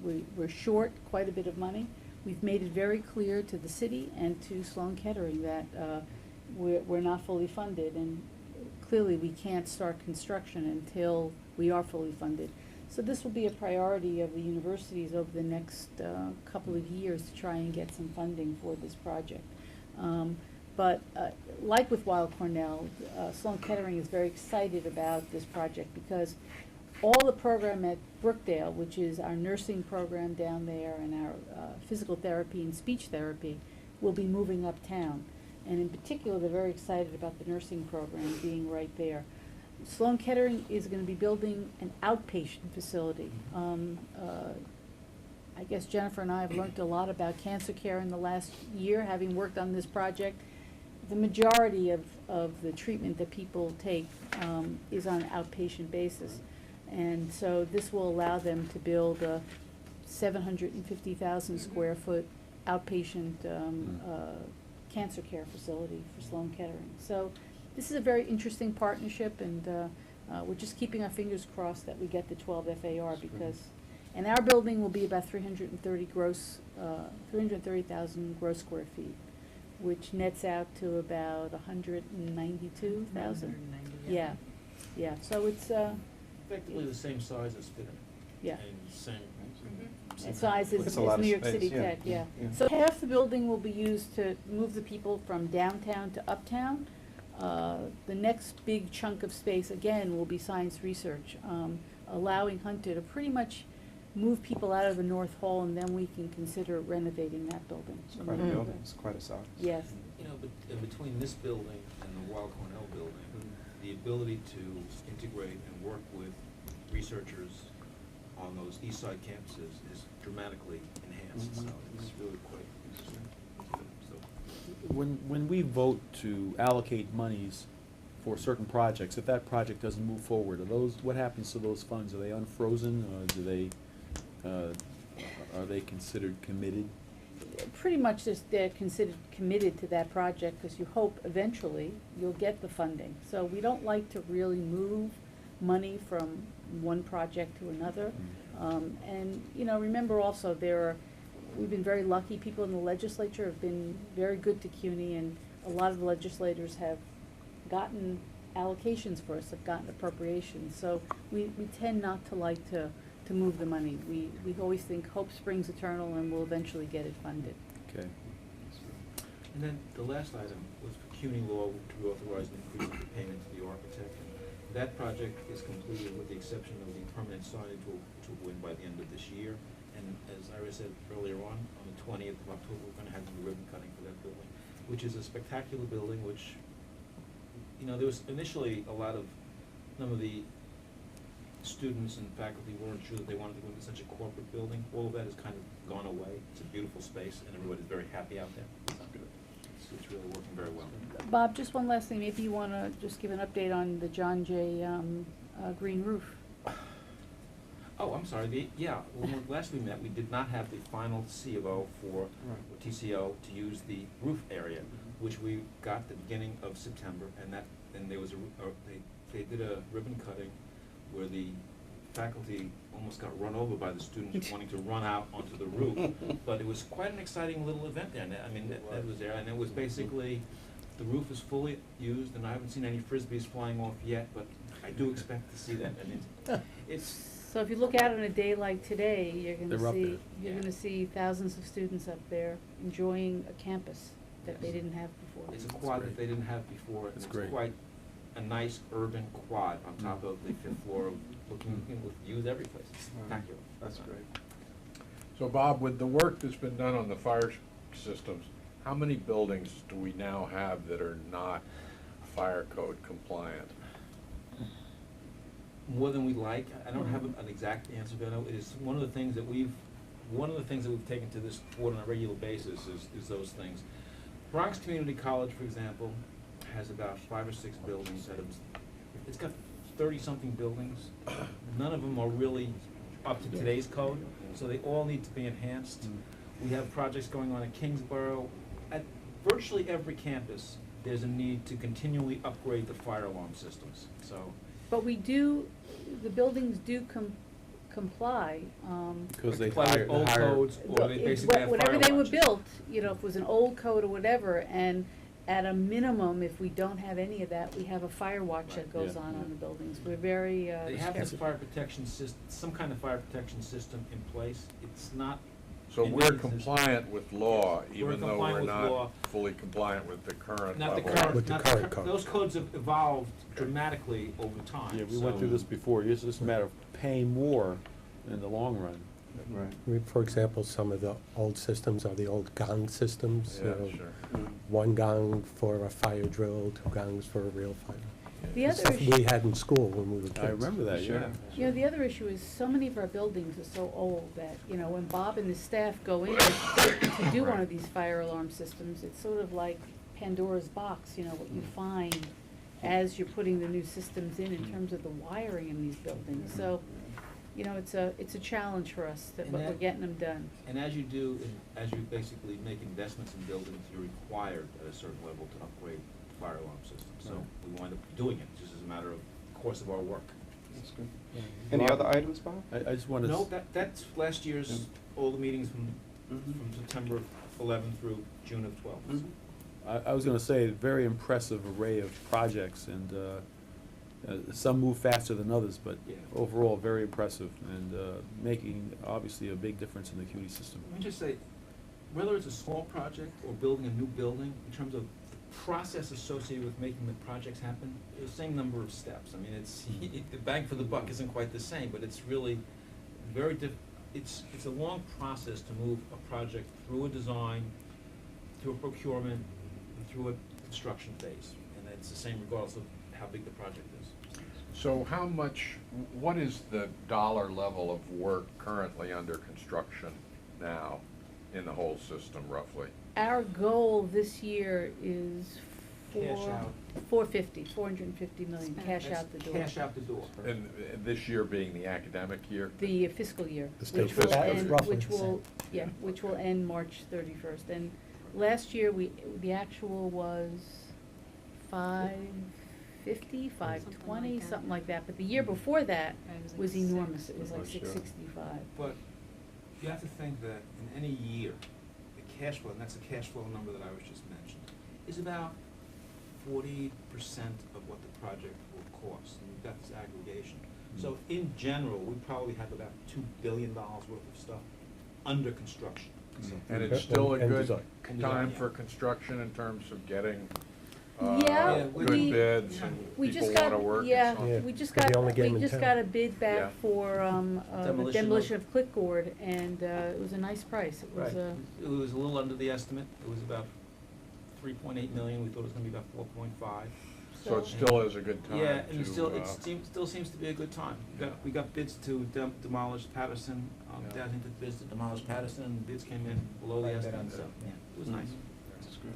[SPEAKER 3] We're short quite a bit of money. We've made it very clear to the city and to Sloan Kettering that we're not fully funded, and clearly we can't start construction until we are fully funded. So this will be a priority of the universities over the next couple of years to try and get some funding for this project. But like with Weill Cornell, Sloan Kettering is very excited about this project because all the program at Brookdale, which is our nursing program down there and our physical therapy and speech therapy, will be moving uptown. And in particular, they're very excited about the nursing program being right there. Sloan Kettering is going to be building an outpatient facility. I guess Jennifer and I have learned a lot about cancer care in the last year, having worked on this project. The majority of the treatment that people take is on an outpatient basis. And so this will allow them to build a 750,000 square foot outpatient cancer care facility for Sloan Kettering. So this is a very interesting partnership, and we're just keeping our fingers crossed that we get the 12 FAR, because, and our building will be about 330,000 gross square feet, which nets out to about 192,000. Yeah, yeah, so it's,
[SPEAKER 6] Effectively the same size as Fitterman.
[SPEAKER 3] yeah.
[SPEAKER 6] And same.
[SPEAKER 3] And size is
[SPEAKER 1] It's a lot of
[SPEAKER 3] New York
[SPEAKER 1] space,
[SPEAKER 3] City
[SPEAKER 1] yeah.
[SPEAKER 3] Tech, yeah.
[SPEAKER 1] Yeah.
[SPEAKER 3] So half the building will be used to move the people from downtown to uptown. The next big chunk of space, again, will be science research, allowing Hunter to pretty much move people out of the North Hall, and then we can consider renovating that building.
[SPEAKER 1] It's quite a building, it's quite a size.
[SPEAKER 3] Yes.
[SPEAKER 6] You know, but between this building and the Weill Cornell building, the ability to integrate and work with researchers on those east side campuses is dramatically enhanced, so it's really quite interesting. So,
[SPEAKER 4] When we vote to allocate monies for certain projects, if that project doesn't move forward, what happens to those funds? Are they unfrozen, or are they considered committed?
[SPEAKER 3] Pretty much they're considered committed to that project, because you hope eventually you'll get the funding. So we don't like to really move money from one project to another. And, you know, remember also, we've been very lucky, people in the legislature have been very good to CUNY, and a lot of the legislators have gotten allocations for us, have gotten appropriations. So we tend not to like to move the money. We always think hope springs eternal, and we'll eventually get it funded.
[SPEAKER 4] Okay.
[SPEAKER 6] and then the last item was for CUNY law to authorize an increase in the payment to the architect. That project is completed with the exception of the permanent signage which will go in by the end of this year. And as Ira said earlier on the 20th of October, we're going to have the ribbon cutting for that building, which is a spectacular building, which, you know, there was initially some of the students and faculty weren't sure that they wanted to go into such a corporate building. All of that has kind of gone away. It's a beautiful space, and everybody's very happy out there. It's really working very well.
[SPEAKER 3] Bob, just one last thing, maybe you want to just give an update on the John Jay green roof.
[SPEAKER 6] Oh, I'm sorry, when last we met, we did not have the final C of O for TCO to use the roof area, which we got at the beginning of September, and there was they did a ribbon cutting where the faculty almost got run over by the students wanting to run out onto the roof. But it was quite an exciting little event there, and I mean, that was there, and it was basically, the roof is fully used, and I haven't seen any frisbees flying off yet, but I do expect to see that. I mean, it's,
[SPEAKER 3] So if you look out on a day like today, you're
[SPEAKER 4] They're up there.
[SPEAKER 3] you're gonna see thousands of students up there enjoying a campus that they
[SPEAKER 6] Yes.
[SPEAKER 3] didn't have before.
[SPEAKER 6] it's a quad that they didn't have before, and
[SPEAKER 4] That's
[SPEAKER 6] it's
[SPEAKER 4] great.
[SPEAKER 6] quite a nice urban quad on top of the 5th floor, looking, with views every place. It's spectacular.
[SPEAKER 1] That's great.
[SPEAKER 2] So Bob, with the work that's been done on the fire systems, how many buildings do we now have that are not fire code compliant?
[SPEAKER 6] More than we like. I don't have an exact answer, but I know it is one of the things that we've taken to this board on a regular basis is those things. Bronx Community College, for example, has about 5 or 6 buildings it's got 30-something buildings. None of them are really up to today's code, so they all need to be enhanced. We have projects going on at Kingsborough. At virtually every campus, there's a need to continually upgrade the fire alarm systems, so.
[SPEAKER 3] But the buildings do comply.
[SPEAKER 4] Because they
[SPEAKER 6] comply with old codes, or they basically have fire
[SPEAKER 3] Whatever they were
[SPEAKER 6] watches.
[SPEAKER 3] built, you know, if it was an old code or whatever, and at a minimum, if we don't have any of that, we have a fire watch that goes
[SPEAKER 4] Yeah.
[SPEAKER 3] on the buildings. We're very,
[SPEAKER 6] They have this
[SPEAKER 3] careful.
[SPEAKER 6] fire protection system, some kind of fire protection system in place. It's not.
[SPEAKER 2] So
[SPEAKER 6] in
[SPEAKER 2] we're
[SPEAKER 6] many instances-
[SPEAKER 2] compliant with law,
[SPEAKER 6] We're
[SPEAKER 2] even though
[SPEAKER 6] compliant
[SPEAKER 2] we're
[SPEAKER 6] with law.
[SPEAKER 2] not fully compliant with the current
[SPEAKER 6] Not the
[SPEAKER 2] level?
[SPEAKER 6] current,
[SPEAKER 10] With the
[SPEAKER 6] not
[SPEAKER 10] current
[SPEAKER 6] the,
[SPEAKER 10] code.
[SPEAKER 6] those codes have evolved dramatically over time.
[SPEAKER 4] Yeah, we went through
[SPEAKER 6] so-
[SPEAKER 4] this before. It's just a matter of paying more in the long run.
[SPEAKER 1] Right.
[SPEAKER 10] I mean, for example, some of the old systems are the old gong systems. you
[SPEAKER 2] Yeah,
[SPEAKER 10] know,
[SPEAKER 2] sure.
[SPEAKER 10] One gong for a fire drill, 2 gongs for a real fire.
[SPEAKER 3] The other
[SPEAKER 10] Stuff
[SPEAKER 3] issue,
[SPEAKER 10] we had in school when we were kids.
[SPEAKER 4] I remember that, yeah.
[SPEAKER 3] you know, the other issue is so many of our buildings are so old that, you know, when Bob and his staff go in to do one of these fire alarm systems, it's sort of like Pandora's box, you know, what you find as you're putting the new systems in terms of the wiring in these buildings. So, you know, it's a challenge for us, but
[SPEAKER 6] And
[SPEAKER 3] we're
[SPEAKER 6] that-
[SPEAKER 3] getting them done.
[SPEAKER 6] And as you do, as you basically make investments in buildings, you're required at a certain level to upgrade fire alarm systems. So we wind up doing it, just as a matter of course of our work.
[SPEAKER 1] That's good. Any other items, Bob?
[SPEAKER 4] I just wanted
[SPEAKER 6] No, that's last year's, all the meetings from September 11 through June of 12.
[SPEAKER 1] Mhm.
[SPEAKER 4] I was gonna say, very impressive array of projects, and some move faster than others, but
[SPEAKER 6] Yeah.
[SPEAKER 4] overall, very impressive, and making, obviously, a big difference in the CUNY system.
[SPEAKER 6] Let me just say, whether it's a small project or building a new building, in terms of the process associated with making the projects happen, the same number of steps. I mean, it's, the bang for the buck isn't quite the same, but it's really very it's a long process to move a project through a design, through a procurement, and through a construction phase. And it's the same regardless of how big the project is.
[SPEAKER 2] So how much, what is the dollar level of work currently under construction now in the whole system roughly?
[SPEAKER 3] Our goal this year is
[SPEAKER 6] Cash out.
[SPEAKER 3] 450 million, cash out the door.
[SPEAKER 6] Cash out the door.
[SPEAKER 2] And this year being the academic year?
[SPEAKER 3] The fiscal year,
[SPEAKER 10] The state
[SPEAKER 3] which will
[SPEAKER 2] fiscal
[SPEAKER 3] end,
[SPEAKER 2] year.
[SPEAKER 10] Roughly
[SPEAKER 3] which
[SPEAKER 10] the
[SPEAKER 3] will,
[SPEAKER 10] same.
[SPEAKER 3] yeah, which will end March 31st. And last year, the actual was 550, 520, something like that. But the year before that was enormous. It was like
[SPEAKER 1] Oh, sure.
[SPEAKER 3] 665.
[SPEAKER 6] But you have to think that in any year, the cash flow, and that's a cash flow number that I was just mentioned, is about 40% of what the project will cost, and you've got this aggregation. So in general, we probably have about $2 billion worth of stuff under construction. So
[SPEAKER 2] And it's still a
[SPEAKER 10] And
[SPEAKER 2] good
[SPEAKER 10] design.
[SPEAKER 6] And
[SPEAKER 2] time
[SPEAKER 6] design,
[SPEAKER 2] for
[SPEAKER 6] yeah.
[SPEAKER 2] construction in terms of getting
[SPEAKER 3] Yeah,
[SPEAKER 2] good
[SPEAKER 3] we-
[SPEAKER 2] bids and
[SPEAKER 3] We
[SPEAKER 2] people
[SPEAKER 3] just got,
[SPEAKER 2] wanna work and
[SPEAKER 3] yeah,
[SPEAKER 2] so on?
[SPEAKER 10] Yeah,
[SPEAKER 3] we just
[SPEAKER 10] they're
[SPEAKER 3] got,
[SPEAKER 10] the only game
[SPEAKER 3] we
[SPEAKER 10] in
[SPEAKER 3] just
[SPEAKER 10] town.
[SPEAKER 3] got a bid
[SPEAKER 2] Yeah.
[SPEAKER 3] back for, the
[SPEAKER 6] Demolition
[SPEAKER 3] demolition
[SPEAKER 6] of-
[SPEAKER 3] of clipboard, and, it was a nice price. It was,
[SPEAKER 6] Right. It was a little under the estimate. It was about 3.8 million. We thought it was gonna be about 4.5.
[SPEAKER 2] So it still is a good time to.
[SPEAKER 6] Yeah, and it still seems to be a good time. We got bids to demolish Patterson,
[SPEAKER 2] Yeah.
[SPEAKER 6] Dow did bids to demolish Patterson, and bids came in below the estimate, so, yeah, it was nice.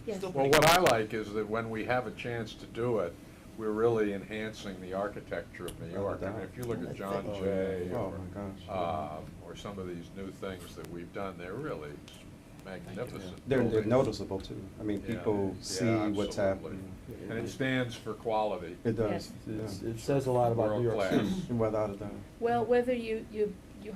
[SPEAKER 3] yes.
[SPEAKER 6] Still
[SPEAKER 2] Well,
[SPEAKER 6] pretty
[SPEAKER 2] what
[SPEAKER 6] good.
[SPEAKER 2] I like is that when we have a chance to do it, we're really enhancing the architecture of New York. I mean, if you look at John
[SPEAKER 1] Oh,
[SPEAKER 2] Jay
[SPEAKER 1] yeah. Oh, my gosh.
[SPEAKER 2] or some of these new things that we've done, they're really magnificent.
[SPEAKER 1] They're
[SPEAKER 2] buildings.
[SPEAKER 1] noticeable too. I mean,
[SPEAKER 2] Yeah.
[SPEAKER 1] people
[SPEAKER 2] Yeah,
[SPEAKER 1] see what's
[SPEAKER 2] absolutely.
[SPEAKER 1] happening.
[SPEAKER 2] And it stands for quality.
[SPEAKER 1] It does,
[SPEAKER 3] Yes.
[SPEAKER 1] yeah.
[SPEAKER 4] It says a lot about New York
[SPEAKER 2] World
[SPEAKER 4] City.
[SPEAKER 2] class.
[SPEAKER 1] Without a doubt.
[SPEAKER 3] Well, whether you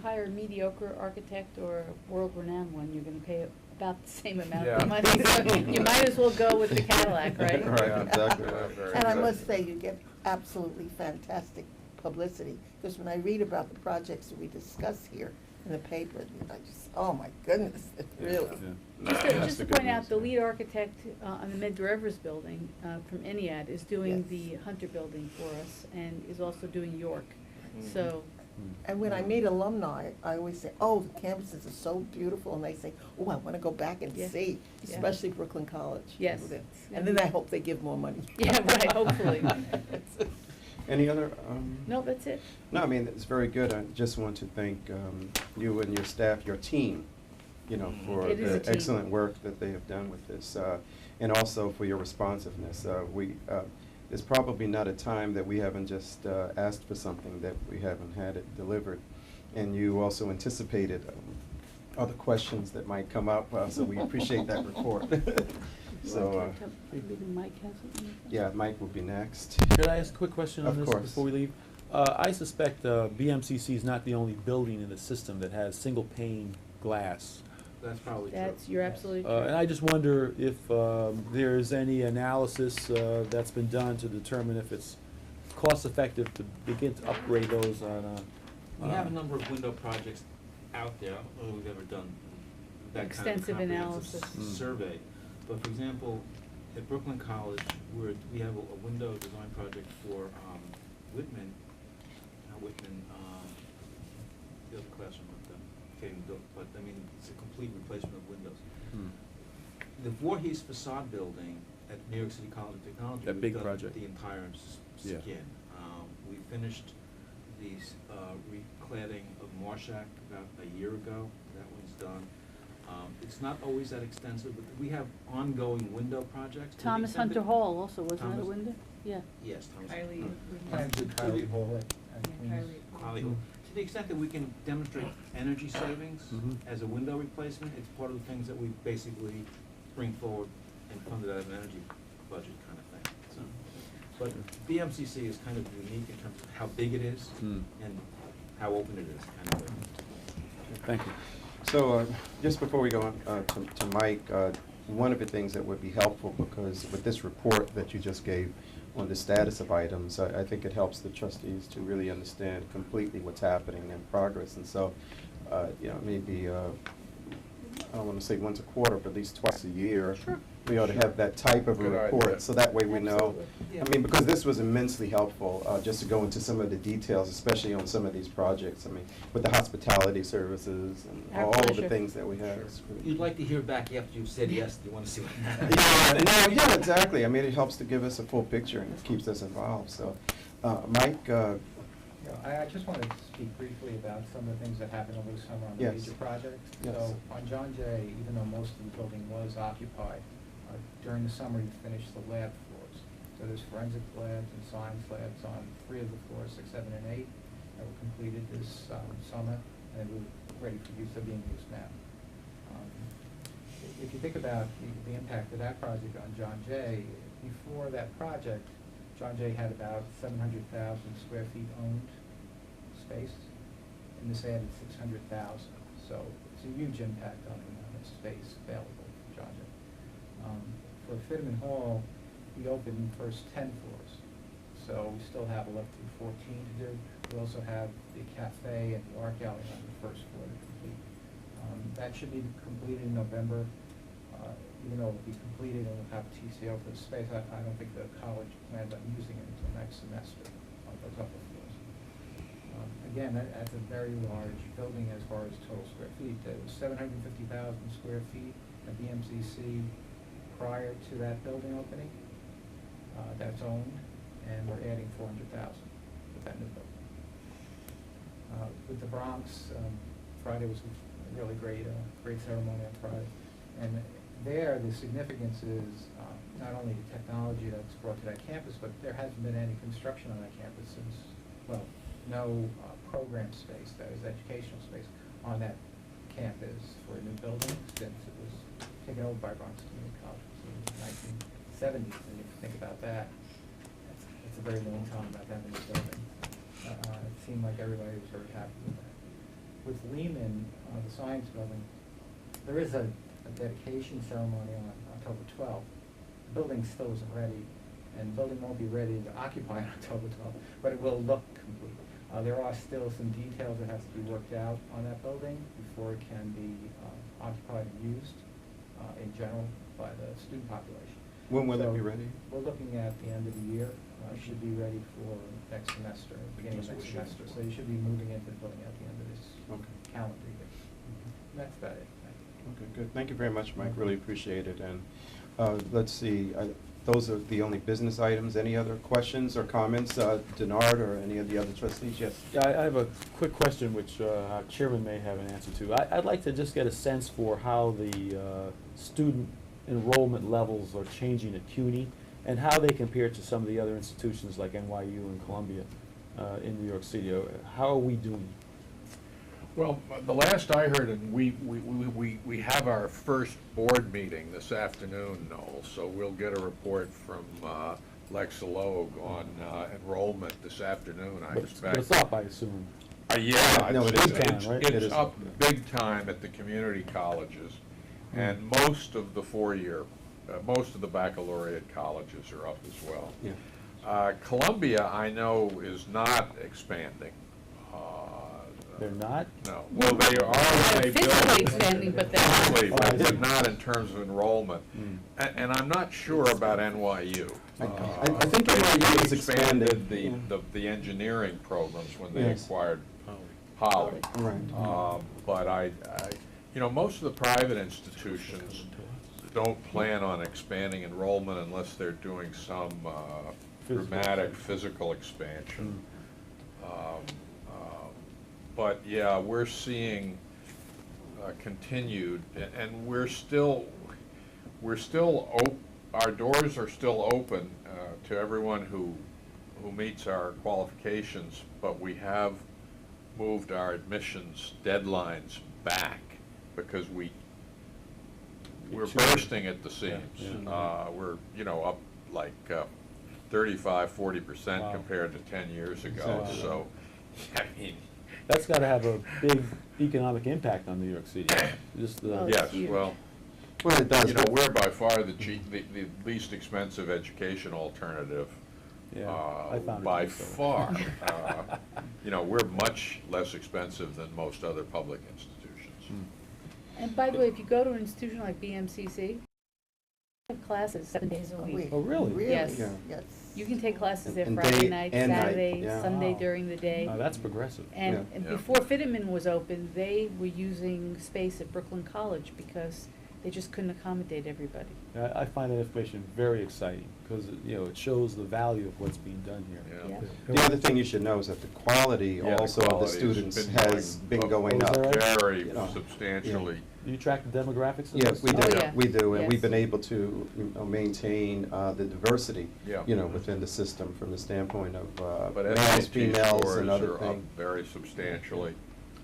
[SPEAKER 3] hire a mediocre architect or a world-renowned one, you're gonna pay about the same amount
[SPEAKER 2] Yeah.
[SPEAKER 3] of money. So you might as well go with the Cadillac, right?
[SPEAKER 1] Right,
[SPEAKER 2] Yeah.
[SPEAKER 1] exactly.
[SPEAKER 2] Yeah, very
[SPEAKER 5] And I
[SPEAKER 2] good.
[SPEAKER 5] must say, you get absolutely fantastic publicity, because when I read about the projects that we discuss here in the paper, I just, oh my goodness, it really.
[SPEAKER 4] Yeah.
[SPEAKER 3] Just to,
[SPEAKER 1] That's
[SPEAKER 3] just
[SPEAKER 1] the
[SPEAKER 3] to
[SPEAKER 1] good
[SPEAKER 3] point out,
[SPEAKER 1] news,
[SPEAKER 3] the
[SPEAKER 1] yeah.
[SPEAKER 3] lead architect on the Medgar Evers building from INEAD is doing
[SPEAKER 5] Yes.
[SPEAKER 3] the Hunter building for us, and is also doing York.
[SPEAKER 2] Mm-hmm.
[SPEAKER 3] So,
[SPEAKER 5] And when I meet alumni, I always say, oh, the campuses are so beautiful, and they say, oh, I want to go back and
[SPEAKER 3] Yeah.
[SPEAKER 5] see,
[SPEAKER 3] Yeah.
[SPEAKER 5] especially Brooklyn College.
[SPEAKER 3] Yes.
[SPEAKER 5] And then I hope they give more money.
[SPEAKER 3] yeah, right, hopefully.
[SPEAKER 1] Any other,
[SPEAKER 3] No, that's it.
[SPEAKER 1] No, I mean, it's very good. I just want to thank you and your staff, your team, you know, for
[SPEAKER 3] It is a
[SPEAKER 1] the
[SPEAKER 3] team.
[SPEAKER 1] excellent work that they have done with this, and also for your responsiveness. There's probably not a time that we haven't just asked for something that we haven't had it delivered. And you also anticipated other questions that might come up, so we appreciate that report. So,
[SPEAKER 3] Maybe Mike has something?
[SPEAKER 1] yeah, Mike will be next.
[SPEAKER 4] Could I ask a quick question on
[SPEAKER 1] Of
[SPEAKER 4] this
[SPEAKER 1] course.
[SPEAKER 4] before we leave? I suspect BMCC is not the only building in the system that has single pane glass.
[SPEAKER 6] That's probably true.
[SPEAKER 3] You're absolutely
[SPEAKER 4] And
[SPEAKER 3] correct.
[SPEAKER 4] I just wonder if there's any analysis that's been done to determine if it's cost-effective to begin to upgrade those on a.
[SPEAKER 6] We have a number of window projects out there. I don't know if we've ever done that kind of
[SPEAKER 3] Extensive
[SPEAKER 6] comprehensive
[SPEAKER 3] analysis.
[SPEAKER 6] survey. But for example, at Brooklyn College, we have a window design project for Whitman, not Whitman, the other classroom that getting built, but I mean, it's a complete replacement of windows. The Voorhees facade building at New York City College of Technology.
[SPEAKER 4] That
[SPEAKER 6] we've
[SPEAKER 4] big
[SPEAKER 6] done
[SPEAKER 4] project.
[SPEAKER 6] The entire
[SPEAKER 4] Yeah.
[SPEAKER 6] skin. We finished the recladding of Marshak about a year ago. That one's done. It's not always that extensive, but we have ongoing window projects. To the
[SPEAKER 3] Thomas
[SPEAKER 6] extent
[SPEAKER 3] Hunter
[SPEAKER 6] that-
[SPEAKER 3] Hall also, wasn't that a
[SPEAKER 6] Thomas-
[SPEAKER 3] window? Yeah.
[SPEAKER 6] Yes, Thomas.
[SPEAKER 11] Kylie,
[SPEAKER 7] Plans with Kylie Hall at Queens.
[SPEAKER 6] Holly Hill. To the extent that we can demonstrate energy savings
[SPEAKER 4] Mhm.
[SPEAKER 6] as a window replacement, it's part of the things that we basically bring forward and fund it out of an energy budget kind of thing. So, but BMCC is kind of unique in terms of how big it is
[SPEAKER 4] Hmm.
[SPEAKER 6] and how open it is, kind of thing.
[SPEAKER 4] Thank you.
[SPEAKER 1] So, just before we go on to Mike, one of the things that would be helpful, because with this report that you just gave on the status of items, I think it helps the trustees to really understand completely what's happening in progress. And so, maybe, I don't want to say once a quarter, but at least twice a year.
[SPEAKER 3] Sure.
[SPEAKER 1] We ought to have that type of a
[SPEAKER 2] Good
[SPEAKER 1] report,
[SPEAKER 2] idea.
[SPEAKER 1] so that way we know.
[SPEAKER 3] Absolutely.
[SPEAKER 1] I mean, because this was immensely helpful, just to go into some of the details, especially on some of these projects. I mean, with the hospitality services and
[SPEAKER 3] Our
[SPEAKER 1] all of the
[SPEAKER 3] pleasure.
[SPEAKER 1] things that we have. It's really-
[SPEAKER 6] You'd like to hear back after you've said yes, do you want to see what
[SPEAKER 1] Yeah, exactly. I mean, it helps to give us a full picture and it keeps us involved, so. Mike,
[SPEAKER 12] Yeah, I just wanted to speak briefly about some of the things that happened over the summer on the
[SPEAKER 1] Yes.
[SPEAKER 12] major projects.
[SPEAKER 1] Yes.
[SPEAKER 12] So on John Jay, even though most of the building was occupied, during the summer you finished the lab floors. So there's forensic labs and science labs on 3 of the floors, 6, 7, and 8, that were completed this summer, and we're ready for use, they're being used now. If you think about the impact of that project on John Jay, before that project, John Jay had about 700,000 square feet owned space, and this added 600,000. So it's a huge impact on the amount of space available for John Jay. For Fitterman Hall, we opened the first 10 floors, so we still have 11 through 14 to do. We also have the cafe and the art gallery on the first floor to complete. That should be completed in November. Even though it'll be completed and we'll have TCO for the space, I don't think the college plans on using it until next semester on those upper floors. Again, that's a very large building as far as total square feet. It was 750,000 square feet at the MCC prior to that building opening. That's owned, and we're adding 400,000 with that new building. With the Bronx, Friday was a really great ceremony on Friday. And there, the significance is not only the technology that's brought to that campus, but there hasn't been any construction on that campus since, well, no program space, that is educational space, on that campus for a new building since it was taken over by Bronx Community College in the 1970s. And if you think about that, it's a very long time about that new building. It seemed like everybody was very happy with that. With Lehman, the science building, there is a dedication ceremony on October 12th. The building still isn't ready, and the building won't be ready to occupy on October 12th, but it will look complete. There are still some details that has to be worked out on that building before it can be occupied and used in general by the student population.
[SPEAKER 1] when will that
[SPEAKER 12] So
[SPEAKER 1] be ready?
[SPEAKER 12] We're looking at the end of the year. Should be ready for next semester, beginning of next semester. So you should be moving into the building at the end of this
[SPEAKER 1] Okay.
[SPEAKER 12] calendar year. And that's about it. Thank you.
[SPEAKER 1] Okay, good. Thank you very much, Mike. Really appreciate it. And let's see, those are the only business items. Any other questions or comments? Denard or any of the other trustees? Yes.
[SPEAKER 4] Yeah, I have a quick question which our chairman may have an answer to. I'd like to just get a sense for how the student enrollment levels are changing at CUNY and how they compare to some of the other institutions like NYU and Columbia in New York City. How are we doing?
[SPEAKER 2] Well, the last I heard, and we have our first board meeting this afternoon, Noel, so we'll get a report from Lex Logue on enrollment this afternoon, I
[SPEAKER 4] But
[SPEAKER 2] expect.
[SPEAKER 4] it's up, I assume.
[SPEAKER 2] Yeah,
[SPEAKER 1] No, it
[SPEAKER 2] it's,
[SPEAKER 1] is
[SPEAKER 4] big time,
[SPEAKER 2] it's,
[SPEAKER 4] right?
[SPEAKER 1] It
[SPEAKER 2] it's
[SPEAKER 1] is.
[SPEAKER 2] up big time at the community colleges, and most of the four-year, most of the baccalaureate colleges are up as well.
[SPEAKER 1] Yeah.
[SPEAKER 2] Columbia, I know, is not expanding.
[SPEAKER 4] They're not?
[SPEAKER 2] No, well, they are, they
[SPEAKER 3] They're physically expanding, but they're not.
[SPEAKER 2] Physically,
[SPEAKER 4] Oh, I
[SPEAKER 2] but
[SPEAKER 4] see.
[SPEAKER 2] not in terms of enrollment. And I'm not sure about NYU.
[SPEAKER 1] I think NYU is
[SPEAKER 2] They
[SPEAKER 1] expanding.
[SPEAKER 2] the engineering programs when they
[SPEAKER 1] Yes.
[SPEAKER 2] acquired Poly.
[SPEAKER 1] Right.
[SPEAKER 2] But most of the private institutions don't plan on expanding enrollment unless they're doing some dramatic physical expansion. But yeah, we're seeing continued, and our doors are still open to everyone who meets our qualifications, but we have moved our admissions deadlines back because we're bursting at the seams. We're, up like 35–40%
[SPEAKER 4] Wow.
[SPEAKER 2] compared to 10 years ago.
[SPEAKER 4] Exactly.
[SPEAKER 2] So, I mean,
[SPEAKER 4] That's gotta have a big economic impact on New York City. Just
[SPEAKER 3] Well,
[SPEAKER 4] the,
[SPEAKER 2] yes,
[SPEAKER 3] huge.
[SPEAKER 2] well,
[SPEAKER 1] Well, it does.
[SPEAKER 2] we're by far the least expensive education alternative.
[SPEAKER 4] yeah, I found it
[SPEAKER 2] By
[SPEAKER 4] to be so.
[SPEAKER 2] far. We're much less expensive than most other public institutions.
[SPEAKER 3] And by the way, if you go to an institution like BMCC, they have classes 7 days a week.
[SPEAKER 4] Oh, really?
[SPEAKER 5] Really?
[SPEAKER 3] Yes.
[SPEAKER 1] Yeah.
[SPEAKER 5] Yes.
[SPEAKER 3] You can take classes there
[SPEAKER 1] And
[SPEAKER 3] Friday
[SPEAKER 1] day
[SPEAKER 3] night,
[SPEAKER 1] and night,
[SPEAKER 3] Saturday,
[SPEAKER 1] yeah.
[SPEAKER 3] Sunday
[SPEAKER 4] Wow.
[SPEAKER 3] during the day.
[SPEAKER 4] Oh, that's progressive.
[SPEAKER 3] And,
[SPEAKER 1] Yeah.
[SPEAKER 3] and
[SPEAKER 2] Yeah.
[SPEAKER 3] before Fitterman was open, they were using space at Brooklyn College because they just couldn't accommodate everybody.
[SPEAKER 4] I find that information very exciting, because, it shows the value of what's being done here.
[SPEAKER 2] Yeah.
[SPEAKER 3] Yeah.
[SPEAKER 1] The other thing you should know is that the quality
[SPEAKER 2] Yeah, the
[SPEAKER 1] also of the
[SPEAKER 2] quality has
[SPEAKER 1] students
[SPEAKER 2] been
[SPEAKER 1] has been going
[SPEAKER 4] Oh, is
[SPEAKER 1] up.
[SPEAKER 4] that right?
[SPEAKER 2] Very
[SPEAKER 1] You know,
[SPEAKER 2] substantially.
[SPEAKER 4] Do you track the demographics of
[SPEAKER 1] Yes,
[SPEAKER 4] this?
[SPEAKER 1] we
[SPEAKER 3] Oh,
[SPEAKER 1] do,
[SPEAKER 3] yeah.
[SPEAKER 1] we do, and we've
[SPEAKER 3] Yes.
[SPEAKER 1] been able to maintain the diversity,
[SPEAKER 2] Yeah.
[SPEAKER 1] within the system from the standpoint of
[SPEAKER 2] But
[SPEAKER 1] males,
[SPEAKER 2] SAT
[SPEAKER 1] females,
[SPEAKER 2] scores
[SPEAKER 1] and other
[SPEAKER 2] are up
[SPEAKER 1] things,
[SPEAKER 2] very substantially.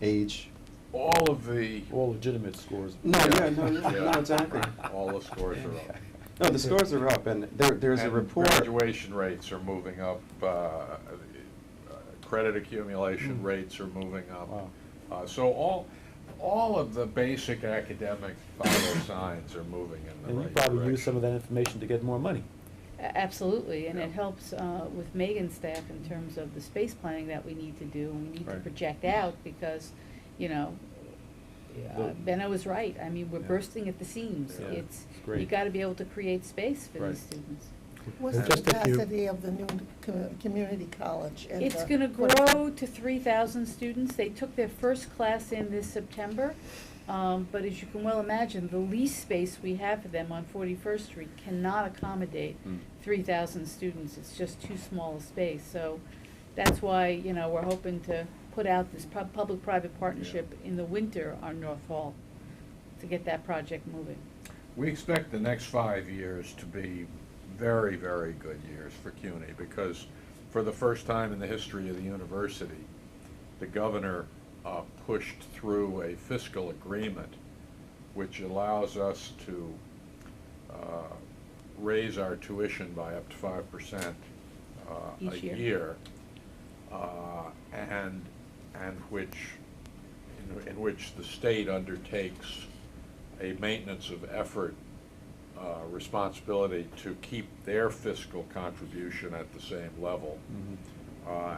[SPEAKER 1] age.
[SPEAKER 2] All of the,
[SPEAKER 4] All legitimate scores.
[SPEAKER 1] No,
[SPEAKER 2] Yeah.
[SPEAKER 1] no, exactly.
[SPEAKER 2] all the scores are up.
[SPEAKER 1] No, the scores are up, and there's a
[SPEAKER 2] And
[SPEAKER 1] report.
[SPEAKER 2] graduation rates are moving up, credit accumulation rates are moving up.
[SPEAKER 4] Wow.
[SPEAKER 2] So all of the basic academic vital signs are moving in the
[SPEAKER 4] And you
[SPEAKER 2] right
[SPEAKER 4] probably use
[SPEAKER 2] direction.
[SPEAKER 4] some of that information to get more money.
[SPEAKER 3] Absolutely, and
[SPEAKER 2] Yeah.
[SPEAKER 3] it helps with Megan's staff in terms of the space planning that we need to do, and we need to
[SPEAKER 4] Right.
[SPEAKER 3] project out, because,
[SPEAKER 4] The-
[SPEAKER 3] Benno was right. I mean, we're
[SPEAKER 4] Yeah.
[SPEAKER 3] bursting at the seams.
[SPEAKER 2] Yeah.
[SPEAKER 3] It's,
[SPEAKER 4] great.
[SPEAKER 3] you gotta be able to create space for
[SPEAKER 4] Right.
[SPEAKER 3] these students.
[SPEAKER 5] What's
[SPEAKER 10] And
[SPEAKER 5] the
[SPEAKER 10] just if you-
[SPEAKER 5] capacity of the new community college? and
[SPEAKER 3] It's
[SPEAKER 5] the-
[SPEAKER 3] gonna
[SPEAKER 5] what-
[SPEAKER 3] grow to 3,000 students. They took their first class in this September. But as you can well imagine, the lease space we have for them on 41st Street cannot accommodate
[SPEAKER 4] Mm.
[SPEAKER 3] 3,000 students. It's just too small a space. So that's why, we're hoping to put out this public-private partnership in the winter on North Hall to get that project moving.
[SPEAKER 2] We expect the next 5 years to be very, very good years for CUNY, because for the first time in the history of the university, the governor pushed through a fiscal agreement which allows us to raise our tuition by up to 5% a
[SPEAKER 3] Each year.
[SPEAKER 2] year, and in which the state undertakes a maintenance of effort responsibility to keep their fiscal contribution at the same level,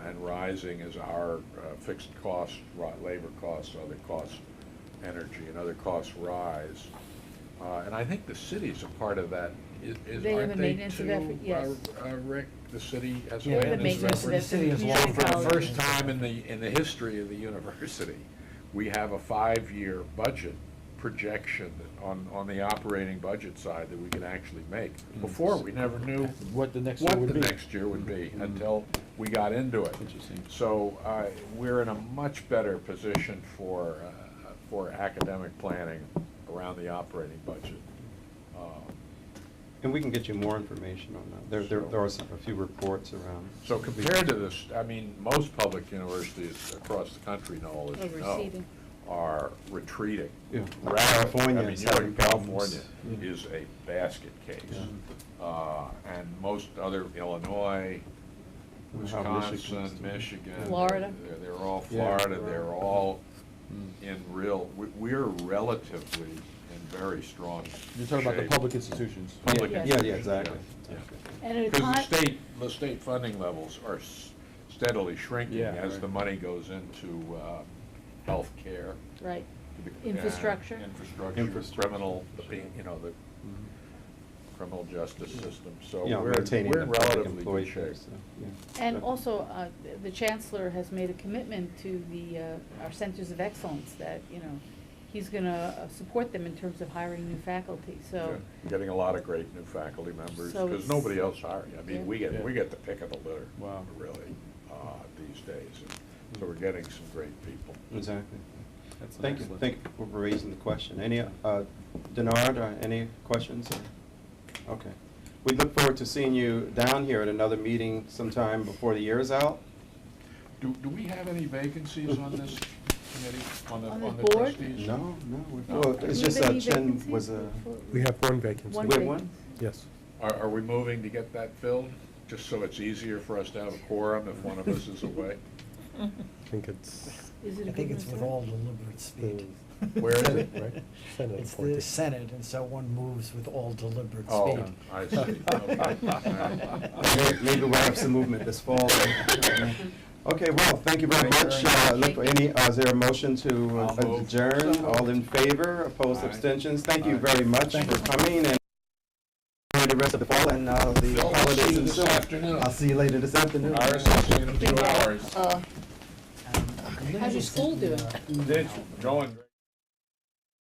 [SPEAKER 2] and rising as our fixed costs, labor costs, other costs, energy and other costs rise. And I think the city's a part of that.
[SPEAKER 3] They have
[SPEAKER 2] Aren't
[SPEAKER 3] a maintenance of
[SPEAKER 2] too,
[SPEAKER 3] effort, yes.
[SPEAKER 2] Rick, the city has a
[SPEAKER 7] Yeah,
[SPEAKER 3] They have a
[SPEAKER 2] maintenance of
[SPEAKER 3] maintenance
[SPEAKER 2] effort.
[SPEAKER 3] of effort.
[SPEAKER 7] The city has
[SPEAKER 3] Community
[SPEAKER 7] long
[SPEAKER 2] So for the
[SPEAKER 3] college.
[SPEAKER 2] first time in the history of the university, we have a 5-year budget projection on the operating budget side that we can actually make. Before, we never knew
[SPEAKER 4] What the next year
[SPEAKER 2] what
[SPEAKER 4] would
[SPEAKER 2] the
[SPEAKER 4] be.
[SPEAKER 2] next year would be until we got into it.
[SPEAKER 4] Interesting.
[SPEAKER 2] So we're in a much better position for academic planning around the operating budget.
[SPEAKER 1] And we can get you more information on that. There are a few reports around.
[SPEAKER 2] So compared to this, I mean, most public universities across the country, Noel, as
[SPEAKER 3] Are
[SPEAKER 2] you know,
[SPEAKER 3] receding.
[SPEAKER 2] are retreating.
[SPEAKER 1] Yeah.
[SPEAKER 2] Rapidly.
[SPEAKER 1] California
[SPEAKER 2] I mean,
[SPEAKER 1] is
[SPEAKER 2] New York,
[SPEAKER 1] having problems.
[SPEAKER 2] California
[SPEAKER 1] Yeah.
[SPEAKER 2] is a basket case. And most other, Illinois,
[SPEAKER 1] How Michigan's
[SPEAKER 2] Wisconsin,
[SPEAKER 1] doing.
[SPEAKER 2] Michigan.
[SPEAKER 3] Florida.
[SPEAKER 2] They're all
[SPEAKER 1] Yeah.
[SPEAKER 2] Florida, they're all in real, we're relatively in very strong
[SPEAKER 4] You're talking about the
[SPEAKER 2] shape.
[SPEAKER 4] public institutions.
[SPEAKER 2] Public
[SPEAKER 3] Yeah.
[SPEAKER 1] Yeah,
[SPEAKER 2] institutions,
[SPEAKER 1] exactly.
[SPEAKER 2] yeah.
[SPEAKER 3] And at a
[SPEAKER 2] Because
[SPEAKER 3] time,
[SPEAKER 2] the state funding levels are steadily shrinking
[SPEAKER 4] Yeah,
[SPEAKER 2] as
[SPEAKER 4] right.
[SPEAKER 2] the money goes into healthcare.
[SPEAKER 3] right,
[SPEAKER 2] the-
[SPEAKER 3] Infrastructure.
[SPEAKER 2] Infrastructure, criminal, the criminal justice system. So
[SPEAKER 1] You know,
[SPEAKER 2] we're
[SPEAKER 1] maintaining
[SPEAKER 2] in
[SPEAKER 1] the public
[SPEAKER 2] relatively
[SPEAKER 1] employee
[SPEAKER 2] good shape.
[SPEAKER 1] base, so, yeah.
[SPEAKER 3] and also, the Chancellor has made a commitment to our centers of excellence that, he's gonna support them in terms of hiring new faculty, so.
[SPEAKER 2] Yeah, getting a lot of great new faculty members,
[SPEAKER 3] So
[SPEAKER 2] because
[SPEAKER 3] it's-
[SPEAKER 2] nobody else hiring. I mean, we
[SPEAKER 3] Yeah.
[SPEAKER 2] get the pick of the litter,
[SPEAKER 4] Wow.
[SPEAKER 2] really, these days. So we're getting some great people.
[SPEAKER 1] Exactly.
[SPEAKER 4] That's an
[SPEAKER 1] Thank you,
[SPEAKER 4] excellent-
[SPEAKER 1] thank you for raising the question. Any, Denard, any questions? Okay. We look forward to seeing you down here at another meeting sometime before the year is out.
[SPEAKER 2] Do we have any vacancies on this committee,
[SPEAKER 3] On the
[SPEAKER 2] on the
[SPEAKER 3] board?
[SPEAKER 2] trustees?
[SPEAKER 1] No,
[SPEAKER 2] No.
[SPEAKER 1] well, it's
[SPEAKER 3] Do we
[SPEAKER 1] just
[SPEAKER 3] have any
[SPEAKER 1] Chen
[SPEAKER 3] vacancies
[SPEAKER 1] was a,
[SPEAKER 3] for-
[SPEAKER 10] We have one vacancy.
[SPEAKER 3] One
[SPEAKER 1] We have
[SPEAKER 3] vacancy.
[SPEAKER 1] one?
[SPEAKER 10] Yes.
[SPEAKER 2] Are we moving to get that filled, just so it's easier for us to have a quorum if one of us is away?
[SPEAKER 10] I think it's,
[SPEAKER 3] Is it a
[SPEAKER 7] I think
[SPEAKER 3] good
[SPEAKER 7] it's with
[SPEAKER 3] one, sir?
[SPEAKER 7] all deliberate speed.
[SPEAKER 2] Where is it?
[SPEAKER 10] right? Senate
[SPEAKER 7] It's the
[SPEAKER 10] appointed.
[SPEAKER 7] Senate, and so one moves with all deliberate
[SPEAKER 2] Oh,
[SPEAKER 7] speed.
[SPEAKER 2] I see, okay. All right.
[SPEAKER 1] maybe we'll have some movement this fall. Okay, well, thank you very much. Look for any, is there a motion to
[SPEAKER 2] I'll move.
[SPEAKER 1] adjourn? All in favor, opposed,
[SPEAKER 2] Aye.
[SPEAKER 1] abstentions? Thank you
[SPEAKER 2] Aye.
[SPEAKER 1] very much for coming and enjoy the rest of the fall and the
[SPEAKER 2] Phil, I'll see
[SPEAKER 1] holidays
[SPEAKER 2] you
[SPEAKER 1] and
[SPEAKER 2] this
[SPEAKER 1] so.
[SPEAKER 2] afternoon.
[SPEAKER 1] I'll see you later this afternoon.
[SPEAKER 2] Iris, I'll see you in a few hours.
[SPEAKER 3] How's your school doing?
[SPEAKER 2] It's going great.